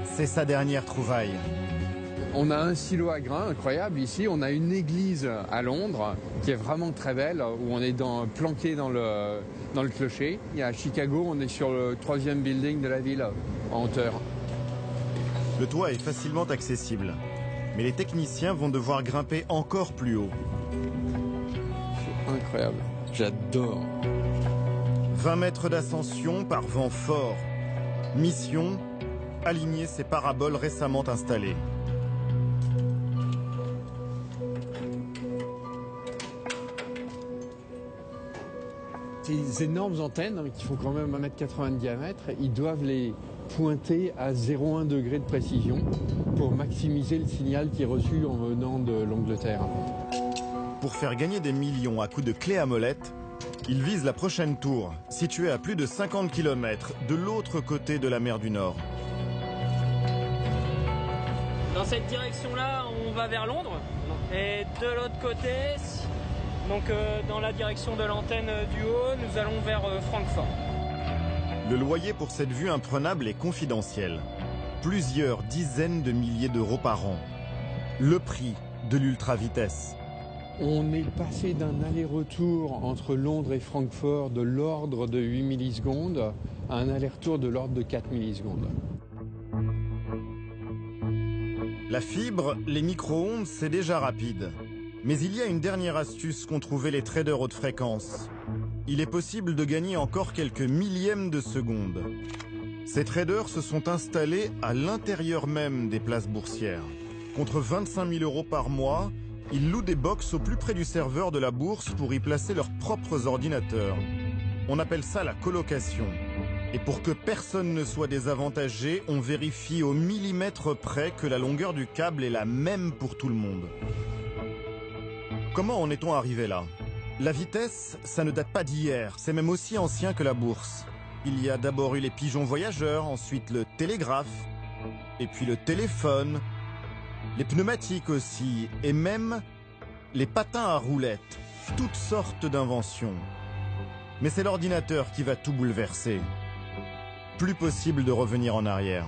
C'est sa dernière trouvaille. On a un silo à grains incroyable ici, on a une église à Londres qui est vraiment très belle, où on est planqué dans le clocher. Et à Chicago, on est sur le 3e building de la ville, en hauteur. Le toit est facilement accessible, mais les techniciens vont devoir grimper encore plus haut. C'est incroyable, j'adore. 20 mètres d'ascension par vent fort. Mission, aligner ces paraboles récemment installées. Ces énormes antennes, qui font quand même 1,80 m de diamètre, ils doivent les pointer à 0,1 degré de précision pour maximiser le signal qui est reçu en venant de l'Angleterre. Pour faire gagner des millions à coups de clé à molette, il vise la prochaine tour, située à plus de 50 km de l'autre côté de la mer du Nord. Dans cette direction-là, on va vers Londres. Et de l'autre côté, donc dans la direction de l'antenne du haut, nous allons vers Francfort. Le loyer pour cette vue imprenable est confidentiel. Plusieurs dizaines de milliers d'euros par an. Le prix de l'ultra-vitesse. On est passé d'un aller-retour entre Londres et Francfort de l'ordre de 8 millisecondes à un aller-retour de l'ordre de 4 millisecondes. La fibre, les micro-ondes, c'est déjà rapide. Mais il y a une dernière astuce qu'ont trouvé les traders haute fréquence. Il est possible de gagner encore quelques millièmes de seconde. Ces traders se sont installés à l'intérieur même des places boursières. Contre 25 000 euros par mois, ils louent des box au plus près du serveur de la bourse pour y placer leurs propres ordinateurs. On appelle ça la colocation. Et pour que personne ne soit désavantagé, on vérifie au millimètre près que la longueur du câble est la même pour tout le monde. Comment en est-on arrivé là? La vitesse, ça ne date pas d'hier, c'est même aussi ancien que la bourse. Il y a d'abord eu les pigeons voyageurs, ensuite le télégraphe, et puis le téléphone, les pneumatiques aussi, et même les patins à roulettes, toutes sortes d'inventions. Mais c'est l'ordinateur qui va tout bouleverser. Plus possible de revenir en arrière.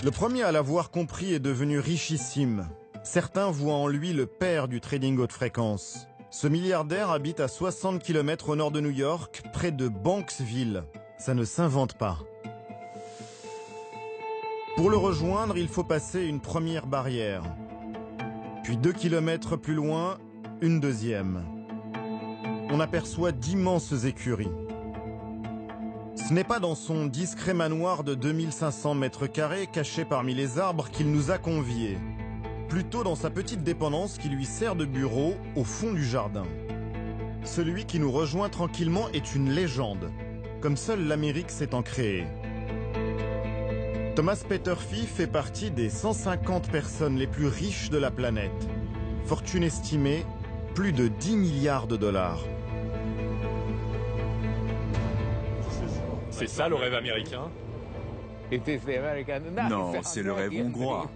Le premier à l'avoir compris est devenu richissime. Certains voient en lui le père du trading haute fréquence. Ce milliardaire habite à 60 km au nord de New York, près de Banksville. Ça ne s'invente pas. Pour le rejoindre, il faut passer une première barrière. Puis 2 km plus loin, une deuxième. On aperçoit d'immenses écuries. Ce n'est pas dans son discret manoir de 2500 mètres carrés caché parmi les arbres qu'il nous a conviés. Plutôt dans sa petite dépendance qui lui sert de bureau au fond du jardin. Celui qui nous rejoint tranquillement est une légende, comme seule l'Amérique s'est en créée. Thomas Peterffy fait partie des 150 personnes les plus riches de la planète. Fortune estimée, plus de 10 milliards de dollars. C'est ça le rêve américain? Non, c'est le rêve hongrois.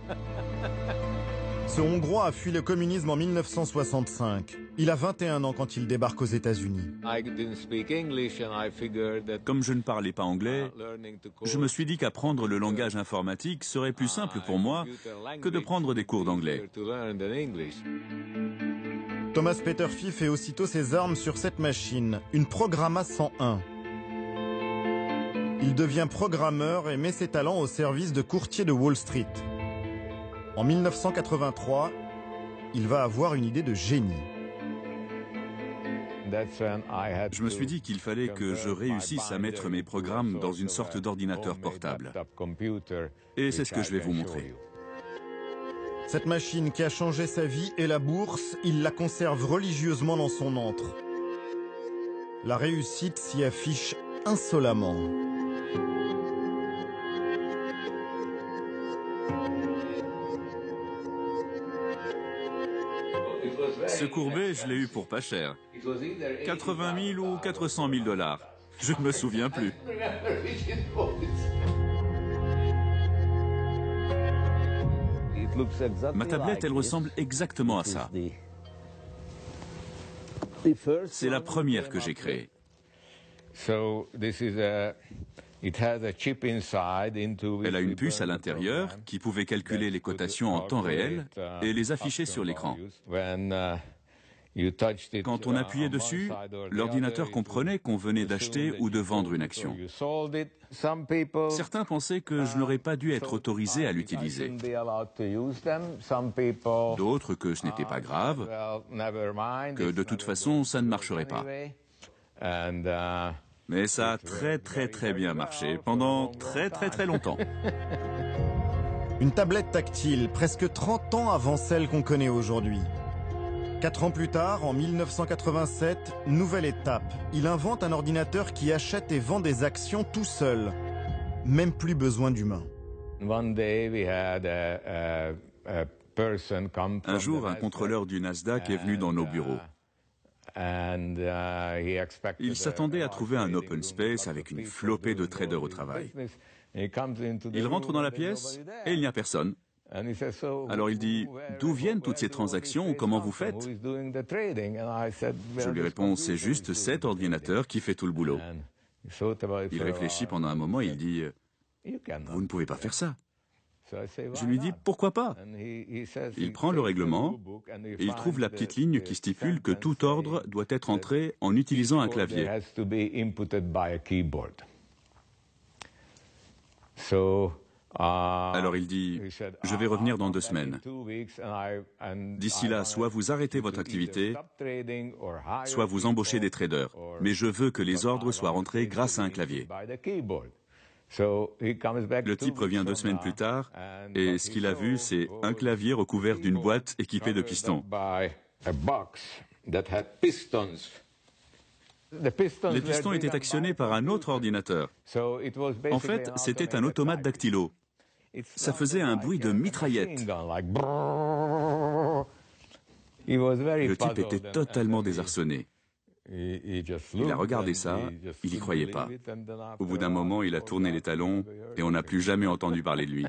Ce Hongrois a fui le communisme en 1965. Il a 21 ans quand il débarque aux États-Unis. Comme je ne parlais pas anglais, je me suis dit qu'apprendre le langage informatique serait plus simple pour moi que de prendre des cours d'anglais. Thomas Peterffy fait aussitôt ses armes sur cette machine, une Programma 101. Il devient programmeur et met ses talents au service de courtiers de Wall Street. En 1983, il va avoir une idée de génie. Je me suis dit qu'il fallait que je réussisse à mettre mes programmes dans une sorte d'ordinateur portable. Et c'est ce que je vais vous montrer. Cette machine qui a changé sa vie et la bourse, il la conserve religieusement dans son antre. La réussite s'y affiche insolemment. Ce courbet, je l'ai eu pour pas cher. 80 000 ou 400 000 dollars. Je ne me souviens plus. Ma tablette, elle ressemble exactement à ça. C'est la première que j'ai créée. Elle a une puce à l'intérieur qui pouvait calculer les cotations en temps réel et les afficher sur l'écran. Quand on appuyait dessus, l'ordinateur comprenait qu'on venait d'acheter ou de vendre une action. Certains pensaient que je n'aurais pas dû être autorisé à l'utiliser. D'autres que ce n'était pas grave, que de toute façon ça ne marcherait pas. Mais ça a très bien marché, pendant très longtemps. Une tablette tactile, presque 30 ans avant celle qu'on connaît aujourd'hui. 4 ans plus tard, en 1987, nouvelle étape. Il invente un ordinateur qui achète et vend des actions tout seul. Même plus besoin d'humains. Un jour, un contrôleur du Nasdaq est venu dans nos bureaux. Il s'attendait à trouver un open space avec une flopée de traders au travail. Il rentre dans la pièce et il n'y a personne. Alors il dit, d'où viennent toutes ces transactions, comment vous faites? Je lui réponds, c'est juste cet ordinateur qui fait tout le boulot. Il réfléchit pendant un moment et il dit, vous ne pouvez pas faire ça. Je lui dis, pourquoi pas? Il prend le règlement et il trouve la petite ligne qui stipule que tout ordre doit être entré en utilisant un clavier. Alors il dit, je vais revenir dans 2 semaines. D'ici là, soit vous arrêtez votre activité, soit vous embauchez des traders. Mais je veux que les ordres soient rentrés grâce à un clavier. Le type revient 2 semaines plus tard, et ce qu'il a vu, c'est un clavier recouvert d'une boîte équipée de pistons. Les pistons étaient actionnés par un autre ordinateur. En fait, c'était un automate dactylo. Ça faisait un bruit de mitraillette. Le type était totalement désarçonné. Il a regardé ça, il n'y croyait pas. Au bout d'un moment, il a tourné les talons et on n'a plus jamais entendu parler de lui.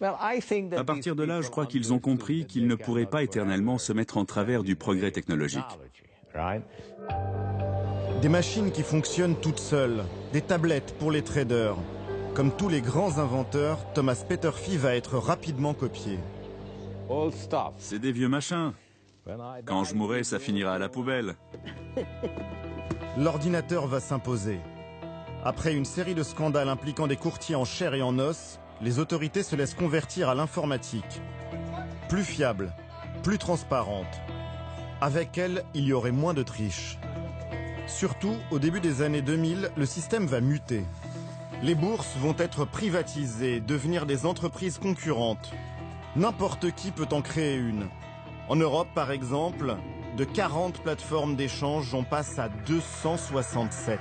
À partir de là, je crois qu'ils ont compris qu'ils ne pourraient pas éternellement se mettre en travers du progrès technologique. Des machines qui fonctionnent toutes seules, des tablettes pour les traders. Comme tous les grands inventeurs, Thomas Peterffy va être rapidement copié. C'est des vieux machins. Quand je mourrai, ça finira à la poubelle. L'ordinateur va s'imposer. Après une série de scandales impliquant des courtiers en chair et en os, les autorités se laissent convertir à l'informatique. Plus fiable, plus transparente. Avec elle, il y aurait moins de triche. Surtout, au début des années 2000, le système va muter. Les bourses vont être privatisées, devenir des entreprises concurrentes. N'importe qui peut en créer une. En Europe, par exemple, de 40 plateformes d'échange, on passe à 267.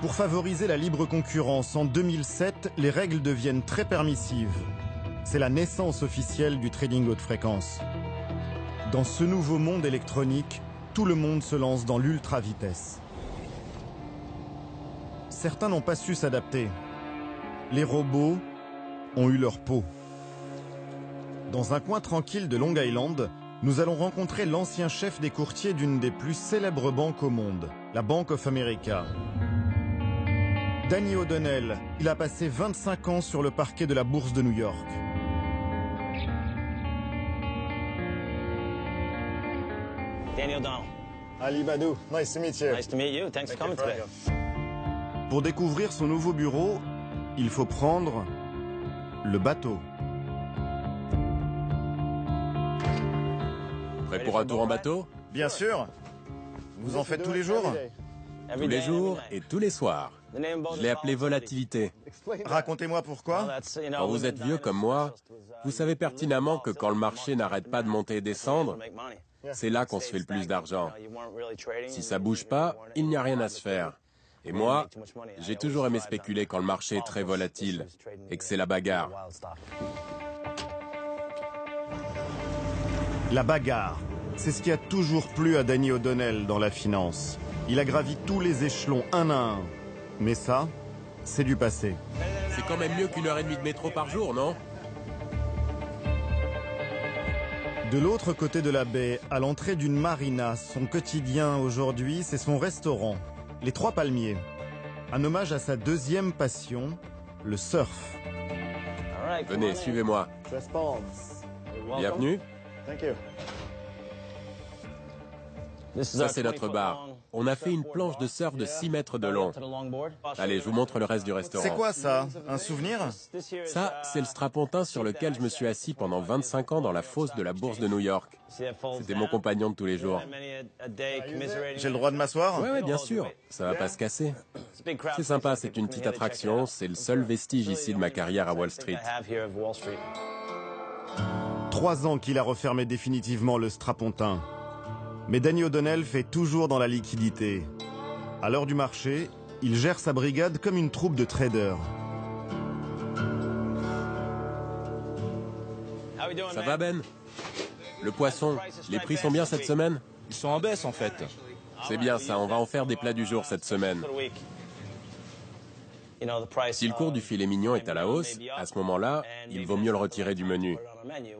Pour favoriser la libre concurrence, en 2007, les règles deviennent très permissives. C'est la naissance officielle du trading haute fréquence. Dans ce nouveau monde électronique, tout le monde se lance dans l'ultra-vitesse. Certains n'ont pas su s'adapter. Les robots ont eu leur peau. Dans un coin tranquille de Long Island, nous allons rencontrer l'ancien chef des courtiers d'une des plus célèbres banques au monde, la Bank of America. Danny O'Donnell, il a passé 25 ans sur le parquet de la bourse de New York. Danny O'Donnell. Ali Badou, nice to meet you. Nice to meet you. Thanks for coming today. Pour découvrir son nouveau bureau, il faut prendre le bateau. Prêt pour un tour en bateau? Bien sûr. Vous en faites tous les jours? Tous les jours et tous les soirs. Je l'ai appelé volatilité. Racontez-moi pourquoi. Quand vous êtes vieux comme moi, vous savez pertinemment que quand le marché n'arrête pas de monter et descendre, c'est là qu'on se fait le plus d'argent. Si ça bouge pas, il n'y a rien à se faire. Et moi, j'ai toujours aimé spéculer quand le marché est très volatile et que c'est la bagarre. La bagarre, c'est ce qui a toujours plu à Danny O'Donnell dans la finance. Il a gravi tous les échelons un à un. Mais ça, c'est du passé. C'est quand même mieux qu'1 heure et demie de métro par jour, non? De l'autre côté de la baie, à l'entrée d'une marina, son quotidien aujourd'hui, c'est son restaurant, les Trois Palmiers. Un hommage à sa deuxième passion, le surf. Venez, suivez-moi. Bienvenue. Ça, c'est notre bar. On a fait une planche de surf de 6 mètres de long. Allez, je vous montre le reste du restaurant. C'est quoi ça? Un souvenir? Ça, c'est le strapontin sur lequel je me suis assis pendant 25 ans dans la fosse de la Bourse de New York. C'était mon compagnon de tous les jours. J'ai le droit de m'asseoir? Ouais, bien sûr. Ça va pas se casser. C'est sympa, c'est une petite attraction. C'est le seul vestige ici de ma carrière à Wall Street. 3 ans qu'il a refermé définitivement le strapontin. Mais Danny O'Donnell fait toujours dans la liquidité. À l'heure du marché, il gère sa brigade comme une troupe de traders. Ça va, Ben? Le poisson, les prix sont bien cette semaine? Ils sont en baisse en fait. C'est bien ça, on va en faire des plats du jour cette semaine. Si le cours du filet mignon est à la hausse, à ce moment-là, il vaut mieux le retirer du menu.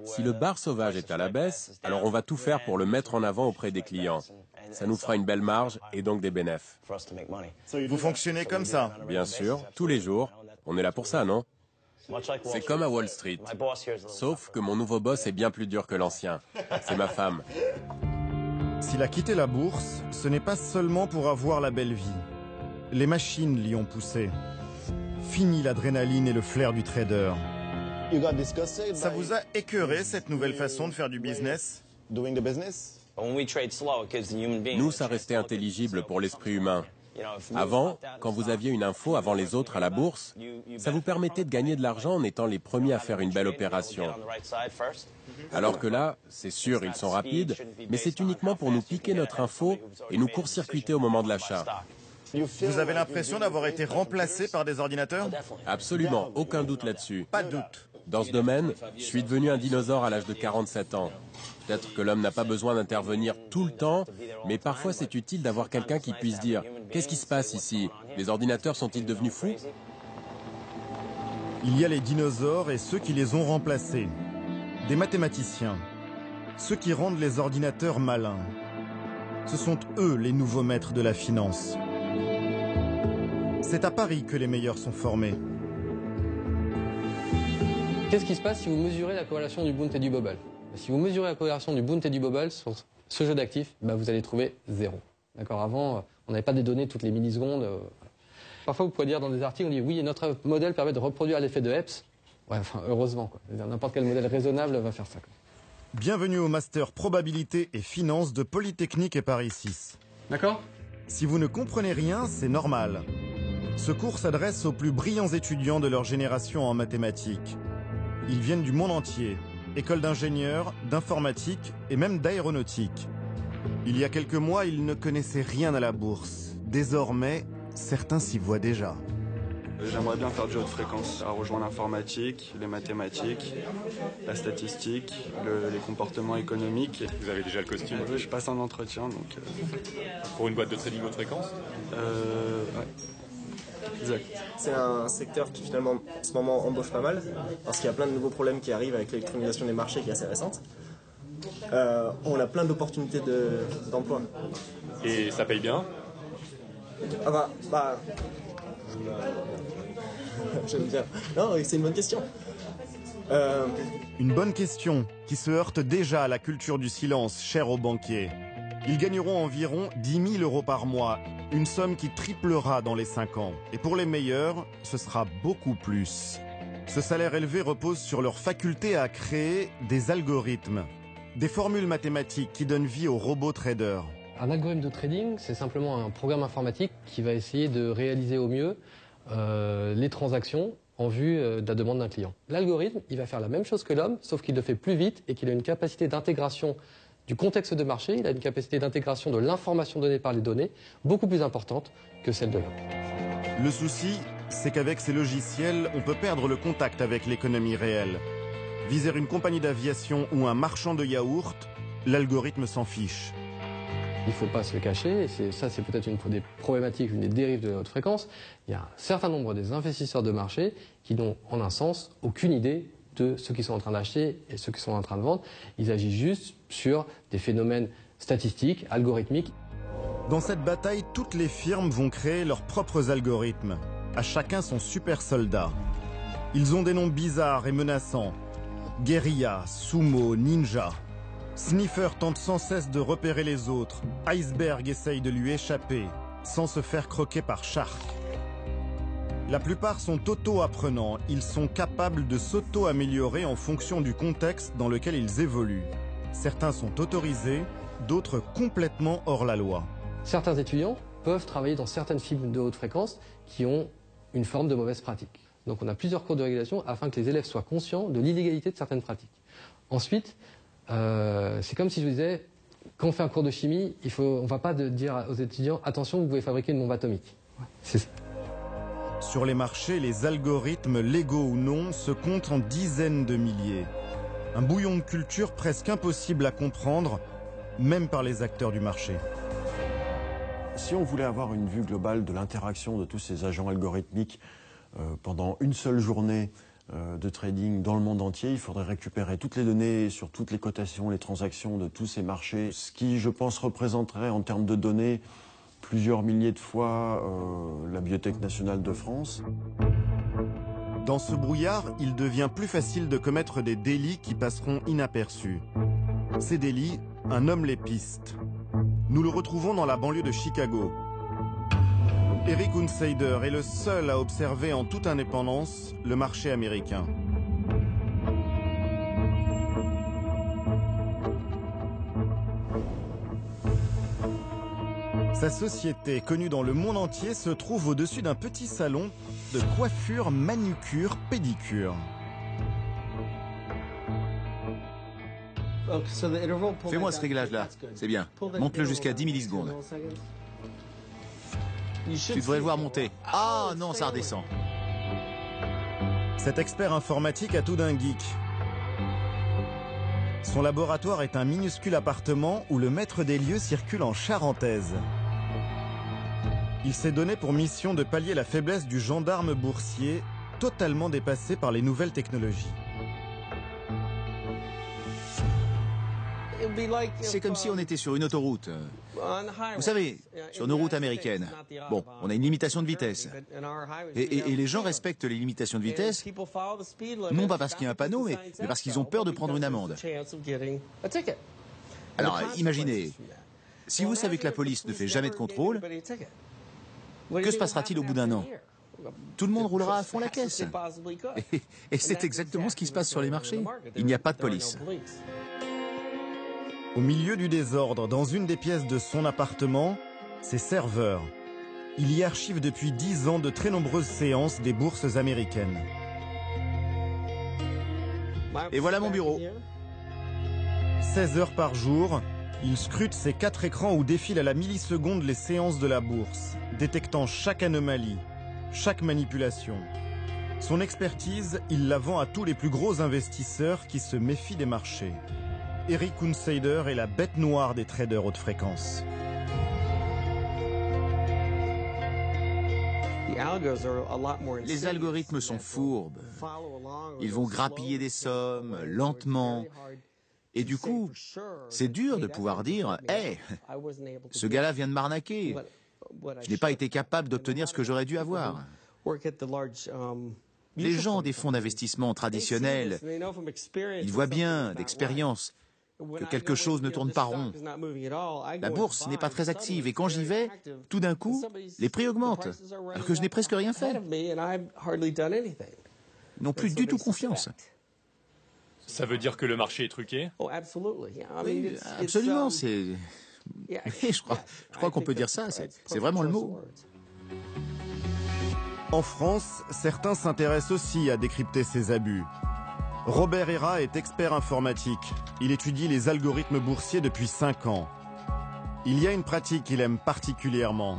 Si le bar sauvage est à la baisse, alors on va tout faire pour le mettre en avant auprès des clients. Ça nous fera une belle marge et donc des bénéfices. Vous fonctionnez comme ça? Bien sûr, tous les jours. On est là pour ça, non? C'est comme à Wall Street. Sauf que mon nouveau boss est bien plus dur que l'ancien. C'est ma femme. S'il a quitté la bourse, ce n'est pas seulement pour avoir la belle vie. Les machines l'y ont poussé. Fini l'adrénaline et le flair du trader. Ça vous a écœuré cette nouvelle façon de faire du business? Nous, ça restait intelligible pour l'esprit humain. Avant, quand vous aviez une info avant les autres à la bourse, ça vous permettait de gagner de l'argent en étant les premiers à faire une belle opération. Alors que là, c'est sûr, ils sont rapides, mais c'est uniquement pour nous piquer notre info et nous court-circuiter au moment de l'achat. Vous avez l'impression d'avoir été remplacé par des ordinateurs? Absolument, aucun doute là-dessus. Pas de doute. Dans ce domaine, je suis devenu un dinosaure à l'âge de 47 ans. Peut-être que l'homme n'a pas besoin d'intervenir tout le temps, mais parfois c'est utile d'avoir quelqu'un qui puisse dire « Qu'est-ce qui se passe ici? Les ordinateurs sont-ils devenus fous ?» Il y a les dinosaures et ceux qui les ont remplacés. Des mathématiciens. Ceux qui rendent les ordinateurs malins. Ce sont eux les nouveaux maîtres de la finance. C'est à Paris que les meilleurs sont formés. Qu'est-ce qui se passe si vous mesurez la corrélation du Bund et du Bobble? Si vous mesurez la corrélation du Bund et du Bobble sur ce jeu d'actifs, vous allez trouver 0. D'accord. Avant, on n'avait pas des données toutes les millisecondes. Parfois, vous pouvez dire dans des articles, on dit oui, notre modèle permet de reproduire l'effet de Hepps. Ouais, enfin, heureusement, quoi. N'importe quel modèle raisonnable va faire ça, quoi. Bienvenue au Master Probabilité et Finance de Polytechnique et Paris 6. D'accord. Si vous ne comprenez rien, c'est normal. Ce cours s'adresse aux plus brillants étudiants de leur génération en mathématiques. Ils viennent du monde entier, écoles d'ingénieurs, d'informatique et même d'aéronautique. Il y a quelques mois, ils ne connaissaient rien à la bourse. Désormais, certains s'y voient déjà. J'aimerais bien faire du haute fréquence, à rejoindre l'informatique, les mathématiques, la statistique, les comportements économiques. Vous avez déjà le costume? Je passe un entretien, donc... Pour une boîte de trading haute fréquence? Ouais. Exact. C'est un secteur qui finalement en ce moment embauche pas mal parce qu'il y a plein de nouveaux problèmes qui arrivent avec l'électronisation des marchés qui est assez récente. On a plein d'opportunités d'emploi. Et ça paye bien? J'aime bien. Non, c'est une bonne question. Une bonne question qui se heurte déjà à la culture du silence chère aux banquiers. Ils gagneront environ 10 000 € par mois, une somme qui triplera dans les 5 ans. Et pour les meilleurs, ce sera beaucoup plus. Ce salaire élevé repose sur leur faculté à créer des algorithmes, des formules mathématiques qui donnent vie aux robots traders. Un algorithme de trading, c'est simplement un programme informatique qui va essayer de réaliser au mieux les transactions en vue de la demande d'un client. L'algorithme, il va faire la même chose que l'homme, sauf qu'il le fait plus vite et qu'il a une capacité d'intégration du contexte de marché, il a une capacité d'intégration de l'information donnée par les données beaucoup plus importante que celle de l'homme. Le souci, c'est qu'avec ces logiciels, on peut perdre le contact avec l'économie réelle. Viser une compagnie d'aviation ou un marchand de yaourt, l'algorithme s'en fiche. Il ne faut pas se le cacher, et ça c'est peut-être une des problématiques, une des dérives de la haute fréquence. Il y a un certain nombre des investisseurs de marché qui n'ont en un sens aucune idée de ceux qui sont en train d'acheter et ceux qui sont en train de vendre. Ils agissent juste sur des phénomènes statistiques, algorithmiques. Dans cette bataille, toutes les firmes vont créer leurs propres algorithmes. À chacun son super soldat. Ils ont des noms bizarres et menaçants. Guérilla, Sumo, Ninja. Sniffer tente sans cesse de repérer les autres. Iceberg essaye de lui échapper, sans se faire croquer par Shark. La plupart sont auto-apprenants. Ils sont capables de s'auto-améliorer en fonction du contexte dans lequel ils évoluent. Certains sont autorisés, d'autres complètement hors la loi. Certains étudiants peuvent travailler dans certaines fibres de haute fréquence qui ont une forme de mauvaise pratique. Donc on a plusieurs cours de régulation afin que les élèves soient conscients de l'illégalité de certaines pratiques. Ensuite, c'est comme si je vous disais, quand on fait un cours de chimie, on ne va pas dire aux étudiants « attention, vous pouvez fabriquer une bombe atomique ». Sur les marchés, les algorithmes, légaux ou non, se comptent en dizaines de milliers. Un bouillon de culture presque impossible à comprendre, même par les acteurs du marché. Si on voulait avoir une vue globale de l'interaction de tous ces agents algorithmiques pendant une seule journée de trading dans le monde entier, il faudrait récupérer toutes les données sur toutes les cotations, les transactions de tous ces marchés, ce qui, je pense, représenterait en termes de données plusieurs milliers de fois la Bibliothèque nationale de France. Dans ce brouillard, il devient plus facile de commettre des délits qui passeront inaperçus. Ces délits, un homme les piste. Nous le retrouvons dans la banlieue de Chicago. Eric Hunsider est le seul à observer en toute indépendance le marché américain. Sa société, connue dans le monde entier, se trouve au-dessus d'un petit salon de coiffure, manucure, pédicure. Fais-moi ce réglage-là, c'est bien. Monte-le jusqu'à 10 millisecondes. Tu devrais le voir monter. Ah non, ça redescend. Cet expert informatique a tout d'un geek. Son laboratoire est un minuscule appartement où le maître des lieux circule en charentaise. Il s'est donné pour mission de pallier la faiblesse du gendarme boursier, totalement dépassé par les nouvelles technologies. C'est comme si on était sur une autoroute. Vous savez, sur nos routes américaines, bon, on a une limitation de vitesse. Et les gens respectent les limitations de vitesse, non pas parce qu'il y a un panneau, mais parce qu'ils ont peur de prendre une amende. Alors, imaginez, si vous savez que la police ne fait jamais de contrôle, que se passera-t-il au bout d'un an? Tout le monde roulera à fond la caisse. Et c'est exactement ce qui se passe sur les marchés. Il n'y a pas de police. Au milieu du désordre, dans une des pièces de son appartement, ses serveurs. Il y archive depuis 10 ans de très nombreuses séances des bourses américaines. Et voilà mon bureau. 16 heures par jour, il scrute ses 4 écrans où défilent à la milliseconde les séances de la bourse, détectant chaque anomalie, chaque manipulation. Son expertise, il la vend à tous les plus gros investisseurs qui se méfient des marchés. Eric Hunsider est la bête noire des traders haute fréquence. Les algorithmes sont fourbes. Ils vont grappiller des sommes, lentement. Et du coup, c'est dur de pouvoir dire « Hey, ce gars-là vient de m'arnaquer. Je n'ai pas été capable d'obtenir ce que j'aurais dû avoir. » Les gens des fonds d'investissement traditionnels, ils voient bien, d'expérience, que quelque chose ne tourne pas rond. La bourse n'est pas très active et quand j'y vais, tout d'un coup, les prix augmentent, alors que je n'ai presque rien fait. Ils n'ont plus du tout confiance. Ça veut dire que le marché est truqué? Oui, absolument, c'est... Je crois qu'on peut dire ça, c'est vraiment le mot. En France, certains s'intéressent aussi à décrypter ces abus. Robert Hera est expert informatique. Il étudie les algorithmes boursiers depuis 5 ans. Il y a une pratique qu'il aime particulièrement.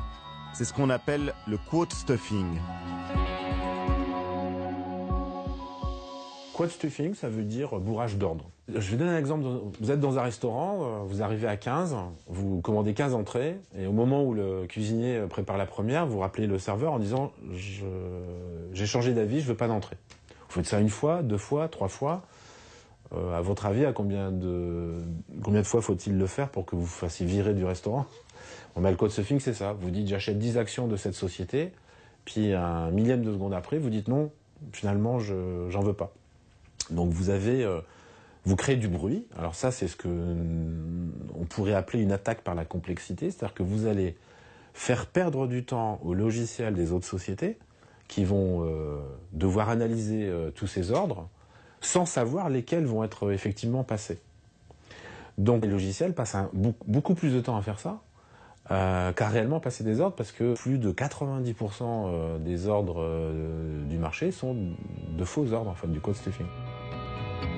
C'est ce qu'on appelle le quote stuffing. Quote stuffing, ça veut dire bourrage d'ordre. Je vais donner un exemple. Vous êtes dans un restaurant, vous arrivez à 15, vous commandez 15 entrées, et au moment où le cuisinier prépare la première, vous rappelez le serveur en disant « j'ai changé d'avis, je veux pas d'entrée ». Vous faites ça 1 fois, 2 fois, 3 fois. À votre avis, à combien de fois faut-il le faire pour que vous vous fassiez virer du restaurant? Bon, le quote stuffing, c'est ça. Vous dites « j'achète 10 actions de cette société », puis un millième de seconde après, vous dites « non, finalement, j'en veux pas ». Donc vous avez Vous créez du bruit. Alors ça, c'est ce que on pourrait appeler une attaque par la complexité. C'est-à-dire que vous allez faire perdre du temps aux logiciels des autres sociétés qui vont devoir analyser tous ces ordres sans savoir lesquels vont être effectivement passés. Donc les logiciels passent beaucoup plus de temps à faire ça qu'à réellement passer des ordres, parce que plus de 90% des ordres du marché sont de faux ordres, en fait, du code stuffing.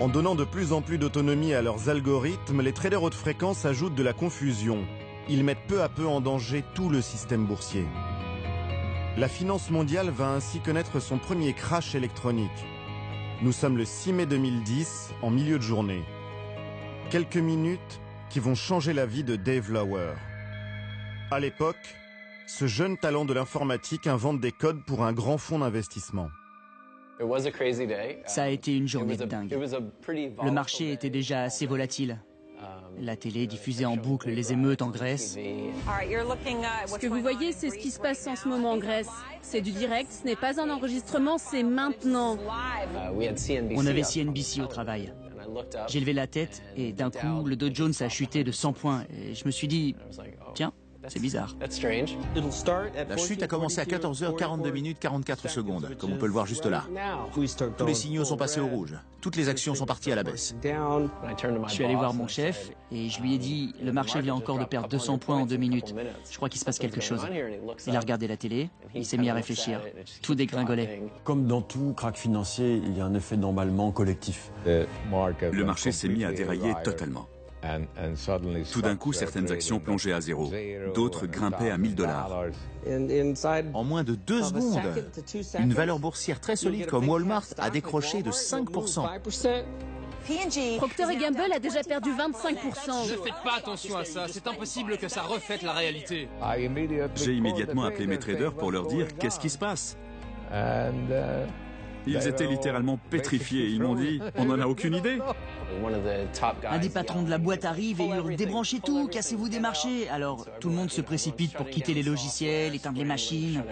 En donnant de plus en plus d'autonomie à leurs algorithmes, les traders haute fréquence ajoutent de la confusion. Ils mettent peu à peu en danger tout le système boursier. La finance mondiale va ainsi connaître son premier crash électronique. Nous sommes le 6 mai 2010, en milieu de journée. Quelques minutes qui vont changer la vie de Dave Lauer. À l'époque, ce jeune talent de l'informatique invente des codes pour un grand fonds d'investissement. Ça a été une journée de dingue. Le marché était déjà assez volatile. La télé diffusait en boucle les émeutes en Grèce. Ce que vous voyez, c'est ce qui se passe en ce moment en Grèce. C'est du direct, ce n'est pas un enregistrement, c'est maintenant. On avait CNBC au travail. J'ai levé la tête et d'un coup, le Dow Jones a chuté de 100 points. Et je me suis dit, tiens, c'est bizarre. La chute a commencé à 14h42 minutes 44 secondes, comme on peut le voir juste là. Tous les signaux sont passés au rouge. Toutes les actions sont parties à la baisse. Je suis allé voir mon chef et je lui ai dit, le marché vient encore de perdre 200 points en 2 minutes. Je crois qu'il se passe quelque chose. Il a regardé la télé, il s'est mis à réfléchir. Tout dégringolait. Comme dans tout crack financier, il y a un effet d'emballement collectif. Le marché s'est mis à dérailler totalement. Tout d'un coup, certaines actions plongeaient à zéro, d'autres grimpaient à $1000. En moins de 2 secondes, une valeur boursière très solide comme Walmart a décroché de 5%. Procter & Gamble a déjà perdu 25%. Ne faites pas attention à ça, c'est impossible que ça reflète la réalité. J'ai immédiatement appelé mes traders pour leur dire qu'est-ce qui se passe. Ils étaient littéralement pétrifiés. Ils m'ont dit, on n'en a aucune idée. Un des patrons de la boîte arrive et hurle, débranchez tout, cassez-vous des marchés. Alors tout le monde se précipite pour quitter les logiciels, éteindre les machines.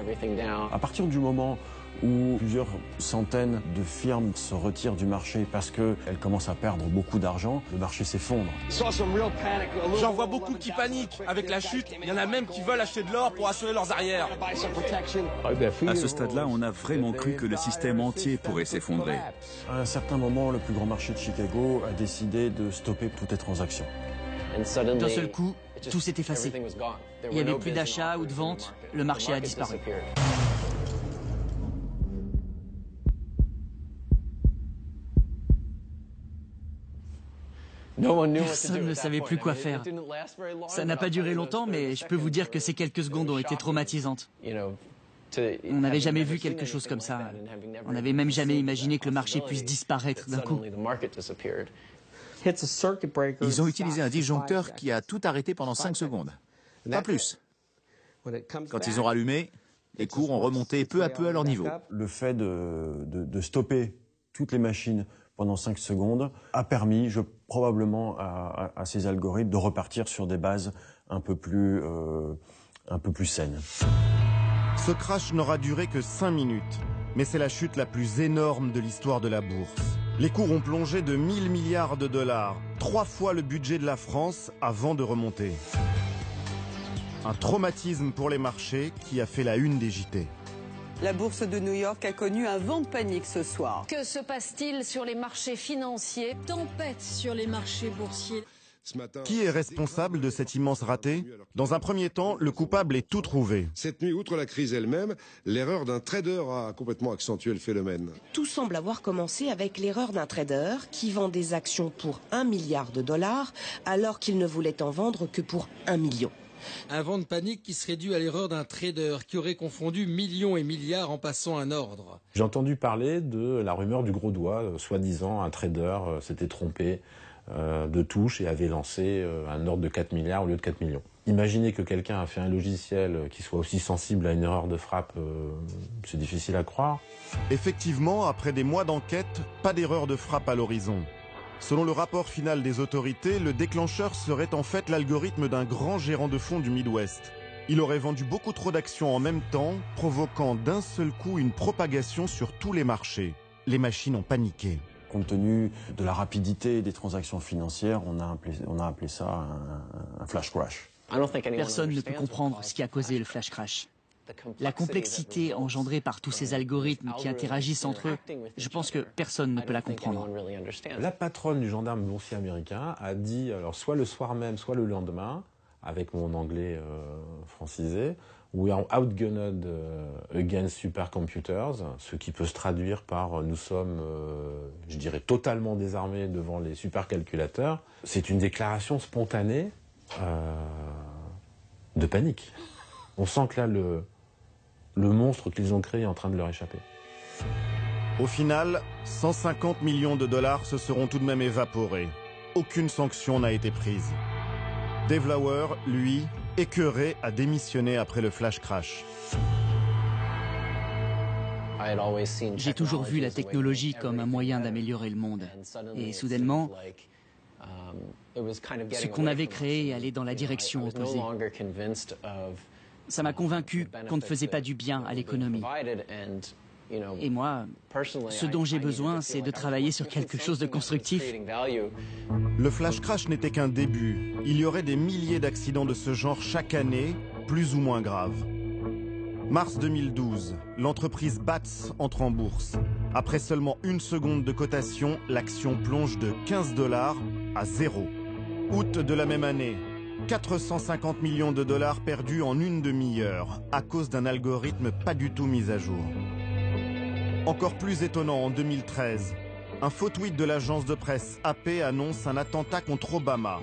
À partir du moment où plusieurs centaines de firmes se retirent du marché parce qu'elles commencent à perdre beaucoup d'argent, le marché s'effondre. J'en vois beaucoup qui paniquent. Avec la chute, il y en a même qui veulent acheter de l'or pour assurer leurs arrières. À ce stade-là, on a vraiment cru que le système entier pourrait s'effondrer. À un certain moment, le plus grand marché de Chicago a décidé de stopper toutes les transactions. D'un seul coup, tout s'est effacé. Il n'y avait plus d'achat ou de vente, le marché a disparu. Personne ne savait plus quoi faire. Ça n'a pas duré longtemps, mais je peux vous dire que ces quelques secondes ont été traumatisantes. On n'avait jamais vu quelque chose comme ça. On n'avait même jamais imaginé que le marché puisse disparaître d'un coup. Ils ont utilisé un disjoncteur qui a tout arrêté pendant 5 secondes. Pas plus. Quand ils ont rallumé, les cours ont remonté peu à peu à leur niveau. Le fait de stopper toutes les machines pendant 5 secondes a permis probablement à ces algorithmes de repartir sur des bases un peu plus saines. Ce crash n'aura duré que 5 minutes, mais c'est la chute la plus énorme de l'histoire de la bourse. Les cours ont plongé de 1000 milliards de dollars, 3 fois le budget de la France avant de remonter. Un traumatisme pour les marchés qui a fait la une des JT. La bourse de New York a connu un vent de panique ce soir. Que se passe-t-il sur les marchés financiers? Tempête sur les marchés boursiers. Qui est responsable de cet immense raté? Dans un premier temps, le coupable est tout trouvé. Cette nuit, outre la crise elle-même, l'erreur d'un trader a complètement accentué le phénomène. Tout semble avoir commencé avec l'erreur d'un trader qui vend des actions pour $1 milliard alors qu'il ne voulait en vendre que pour 1 million. Un vent de panique qui serait dû à l'erreur d'un trader qui aurait confondu millions et milliards en passant un ordre. J'ai entendu parler de la rumeur du gros doigt, soi-disant un trader s'était trompé de touche et avait lancé un ordre de 4 milliards au lieu de 4 millions. Imaginez que quelqu'un a fait un logiciel qui soit aussi sensible à une erreur de frappe, c'est difficile à croire. Effectivement, après des mois d'enquête, pas d'erreur de frappe à l'horizon. Selon le rapport final des autorités, le déclencheur serait en fait l'algorithme d'un grand gérant de fonds du Midwest. Il aurait vendu beaucoup trop d'actions en même temps, provoquant d'un seul coup une propagation sur tous les marchés. Les machines ont paniqué. compte tenu de la rapidité des transactions financières, on a appelé ça un flash crash. Personne ne peut comprendre ce qui a causé le flash crash. La complexité engendrée par tous ces algorithmes qui interagissent entre eux, je pense que personne ne peut la comprendre. La patronne du gendarme boursier américain a dit, alors soit le soir même, soit le lendemain, avec mon anglais francisé, We are outgunned against supercomputers, ce qui peut se traduire par nous sommes, je dirais, totalement désarmés devant les supercalculateurs. C'est une déclaration spontanée de panique. On sent que là, le monstre qu'ils ont créé est en train de leur échapper. Au final, 150 millions de dollars se seront tout de même évaporés. Aucune sanction n'a été prise. Dave Lauer, lui, écœuré, a démissionné après le flash crash. J'ai toujours vu la technologie comme un moyen d'améliorer le monde. Et soudainement, ce qu'on avait créé allait dans la direction opposée. Ça m'a convaincu qu'on ne faisait pas du bien à l'économie. Et moi, ce dont j'ai besoin, c'est de travailler sur quelque chose de constructif. Le flash crash n'était qu'un début. Il y aurait des milliers d'accidents de ce genre chaque année, plus ou moins graves. Mars 2012, l'entreprise BATS entre en bourse. Après seulement 1 seconde de cotation, l'action plonge de 15 $ à 0. Août de la même année, 450 millions de dollars perdus en 1 demi-heure à cause d'un algorithme pas du tout mis à jour. Encore plus étonnant, en 2013, un faux tweet de l'agence de presse AP annonce un attentat contre Obama.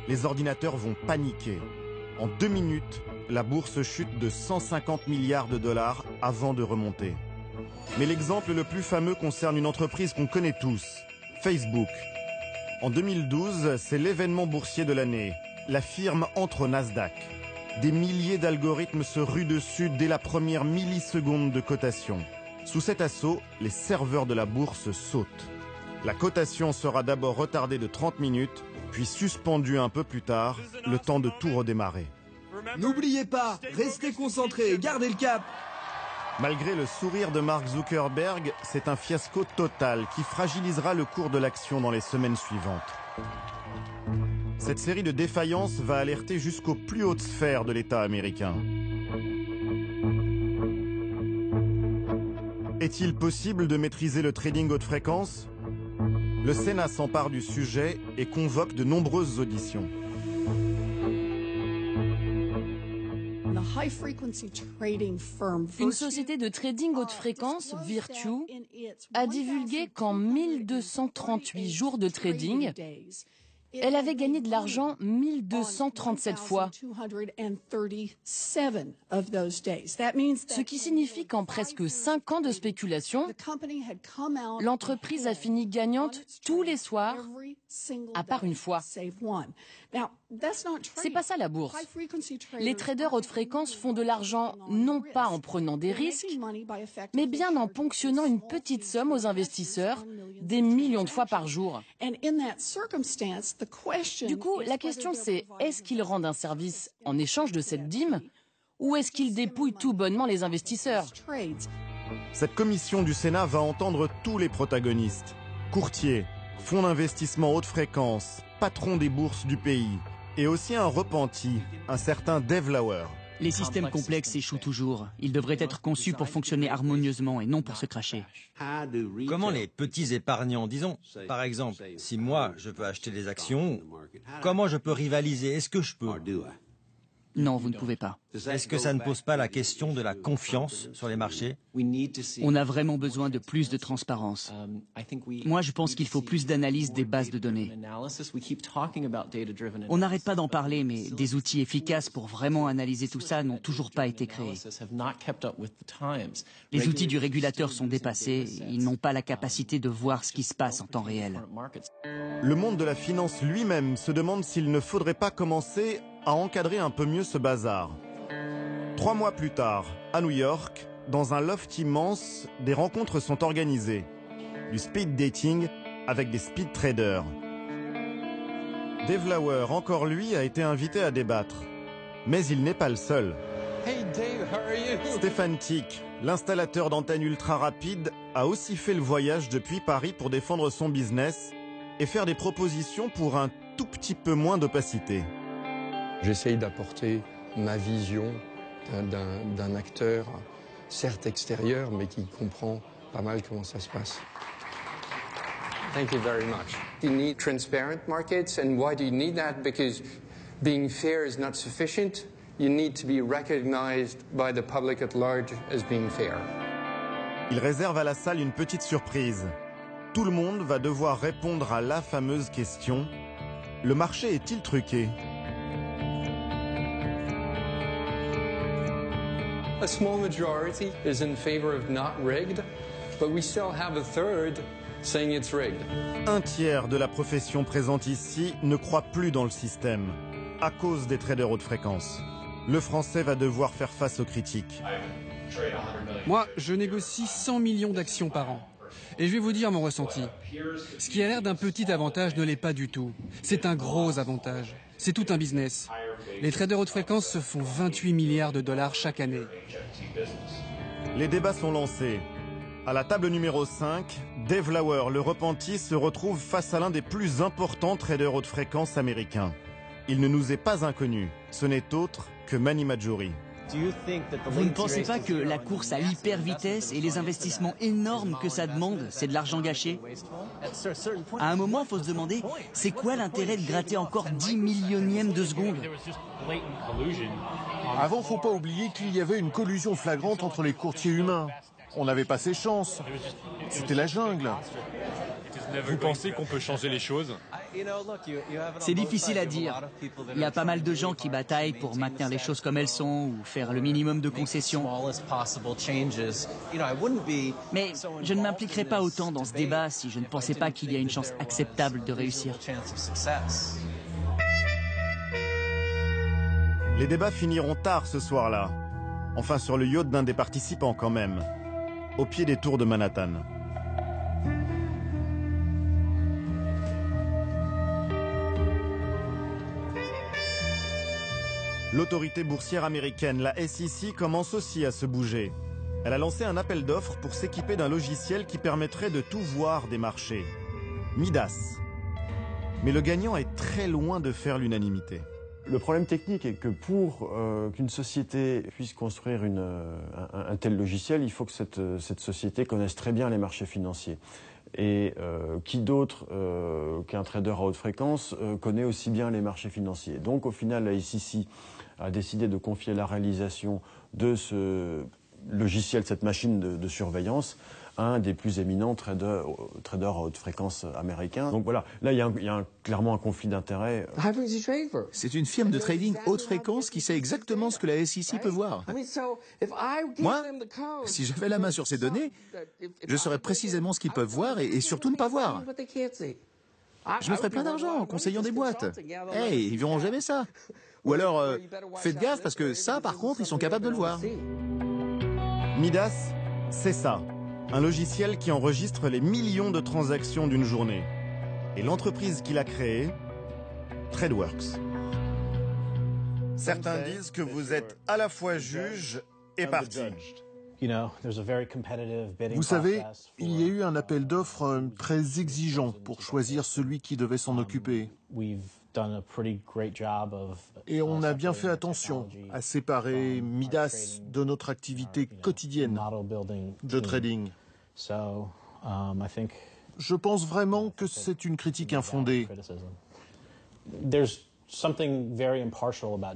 Les ordinateurs vont paniquer. En 2 minutes, la bourse chute de 150 milliards de dollars avant de remonter. Mais l'exemple le plus fameux concerne une entreprise qu'on connaît tous, Facebook. En 2012, c'est l'événement boursier de l'année. La firme entre au Nasdaq. Des milliers d'algorithmes se ruent dessus dès la première milliseconde de cotation. Sous cet assaut, les serveurs de la bourse sautent. La cotation sera d'abord retardée de 30 minutes, puis suspendue un peu plus tard, le temps de tout redémarrer. N'oubliez pas, restez concentrés, gardez le cap. Malgré le sourire de Mark Zuckerberg, c'est un fiasco total qui fragilisera le cours de l'action dans les semaines suivantes. Cette série de défaillances va alerter jusqu'aux plus hautes sphères de l'État américain. Est-il possible de maîtriser le trading haute fréquence? Le Sénat s'empare du sujet et convoque de nombreuses auditions. Une société de trading haute fréquence, Virtu, a divulgué qu'en 1238 jours de trading, elle avait gagné de l'argent 1237 fois. Ce qui signifie qu'en presque 5 ans de spéculation, l'entreprise a fini gagnante tous les soirs, à part une fois. C'est pas ça la bourse. Les traders haute fréquence font de l'argent non pas en prenant des risques, mais bien en ponctionnant une petite somme aux investisseurs des millions de fois par jour. Du coup, la question c'est, est-ce qu'ils rendent un service en échange de cette dîme ou est-ce qu'ils dépouillent tout bonnement les investisseurs? Cette commission du Sénat va entendre tous les protagonistes. Courtiers, fonds d'investissement haute fréquence, patrons des bourses du pays, et aussi un repenti, un certain Dave Lauer. Les systèmes complexes échouent toujours. Ils devraient être conçus pour fonctionner harmonieusement et non pour se cracher. Comment les petits épargnants, disons, par exemple, si moi je veux acheter des actions, comment je peux rivaliser? Est-ce que je peux? Non, vous ne pouvez pas. Est-ce que ça ne pose pas la question de la confiance sur les marchés? On a vraiment besoin de plus de transparence. Moi, je pense qu'il faut plus d'analyse des bases de données. On n'arrête pas d'en parler, mais des outils efficaces pour vraiment analyser tout ça n'ont toujours pas été créés. Les outils du régulateur sont dépassés, ils n'ont pas la capacité de voir ce qui se passe en temps réel. Le monde de la finance lui-même se demande s'il ne faudrait pas commencer à encadrer un peu mieux ce bazar. 3 mois plus tard, à New York, dans un loft immense, des rencontres sont organisées. Du speed dating avec des speed traders. Dave Lauer, encore lui, a été invité à débattre. Mais il n'est pas le seul. Hey Dave, how are you? Stéphane Tick, l'installateur d'antennes ultra rapides, a aussi fait le voyage depuis Paris pour défendre son business et faire des propositions pour un tout petit peu moins d'opacité. J'essaye d'apporter ma vision d'un acteur, certes extérieur, mais qui comprend pas mal comment ça se passe. Thank you very much. You need transparent markets, and why do you need that? Because being fair is not sufficient. You need to be recognized by the public at large as being fair. Il réserve à la salle une petite surprise. Tout le monde va devoir répondre à la fameuse question: le marché est-il truqué? A small majority is in favor of not rigged, but we still have a third saying it's rigged. Un tiers de la profession présente ici ne croit plus dans le système, à cause des traders haute fréquence. Le français va devoir faire face aux critiques. Moi, je négocie 100 millions d'actions par an. Et je vais vous dire mon ressenti. Ce qui a l'air d'un petit avantage ne l'est pas du tout. C'est un gros avantage. C'est tout un business. Les traders haute fréquence se font 28 milliards de dollars chaque année. Les débats sont lancés. À la table numéro 5, Dave Lauer, le repenti, se retrouve face à l'un des plus importants traders haute fréquence américains. Il ne nous est pas inconnu. Ce n'est autre que Manny Maggiore. Vous ne pensez pas que la course à l'hyper-vitesse et les investissements énormes que ça demande, c'est de l'argent gâché? À un moment, il faut se demander, c'est quoi l'intérêt de gratter encore 10 millionièmes de seconde? Avant, faut pas oublier qu'il y avait une collusion flagrante entre les courtiers humains. On n'avait pas ses chances. C'était la jungle. Vous pensez qu'on peut changer les choses? C'est difficile à dire. Il y a pas mal de gens qui bataillent pour maintenir les choses comme elles sont ou faire le minimum de concessions. Mais je ne m'impliquerai pas autant dans ce débat si je ne pensais pas qu'il y a une chance acceptable de réussir. Les débats finiront tard ce soir-là. Enfin, sur le yacht d'un des participants quand même. Au pied des tours de Manhattan. L'autorité boursière américaine, la SEC, commence aussi à se bouger. Elle a lancé un appel d'offres pour s'équiper d'un logiciel qui permettrait de tout voir des marchés. Midas. Mais le gagnant est très loin de faire l'unanimité. Le problème technique est que pour qu'une société puisse construire un tel logiciel, il faut que cette société connaisse très bien les marchés financiers. Et qui d'autre qu'un trader à haute fréquence connaît aussi bien les marchés financiers. Donc au final, la SEC a décidé de confier la réalisation de ce logiciel, cette machine de surveillance, à un des plus éminents traders à haute fréquence américains. Donc voilà, là il y a clairement un conflit d'intérêts. C'est une firme de trading haute fréquence qui sait exactement ce que la SEC peut voir. Moi, si j'avais la main sur ces données, je saurais précisément ce qu'ils peuvent voir et surtout ne pas voir. Je me ferais plein d'argent en conseillant des boîtes. Hey, ils verront jamais ça. Ou alors, faites gaffe parce que ça, par contre, ils sont capables de le voir. Midas, c'est ça. Un logiciel qui enregistre les millions de transactions d'une journée. Et l'entreprise qui l'a créé, TradeWorks. Certains disent que vous êtes à la fois juge et partie. Vous savez, il y a eu un appel d'offres très exigeant pour choisir celui qui devait s'en occuper. Et on a bien fait attention à séparer Midas de notre activité quotidienne de trading. Je pense vraiment que c'est une critique infondée.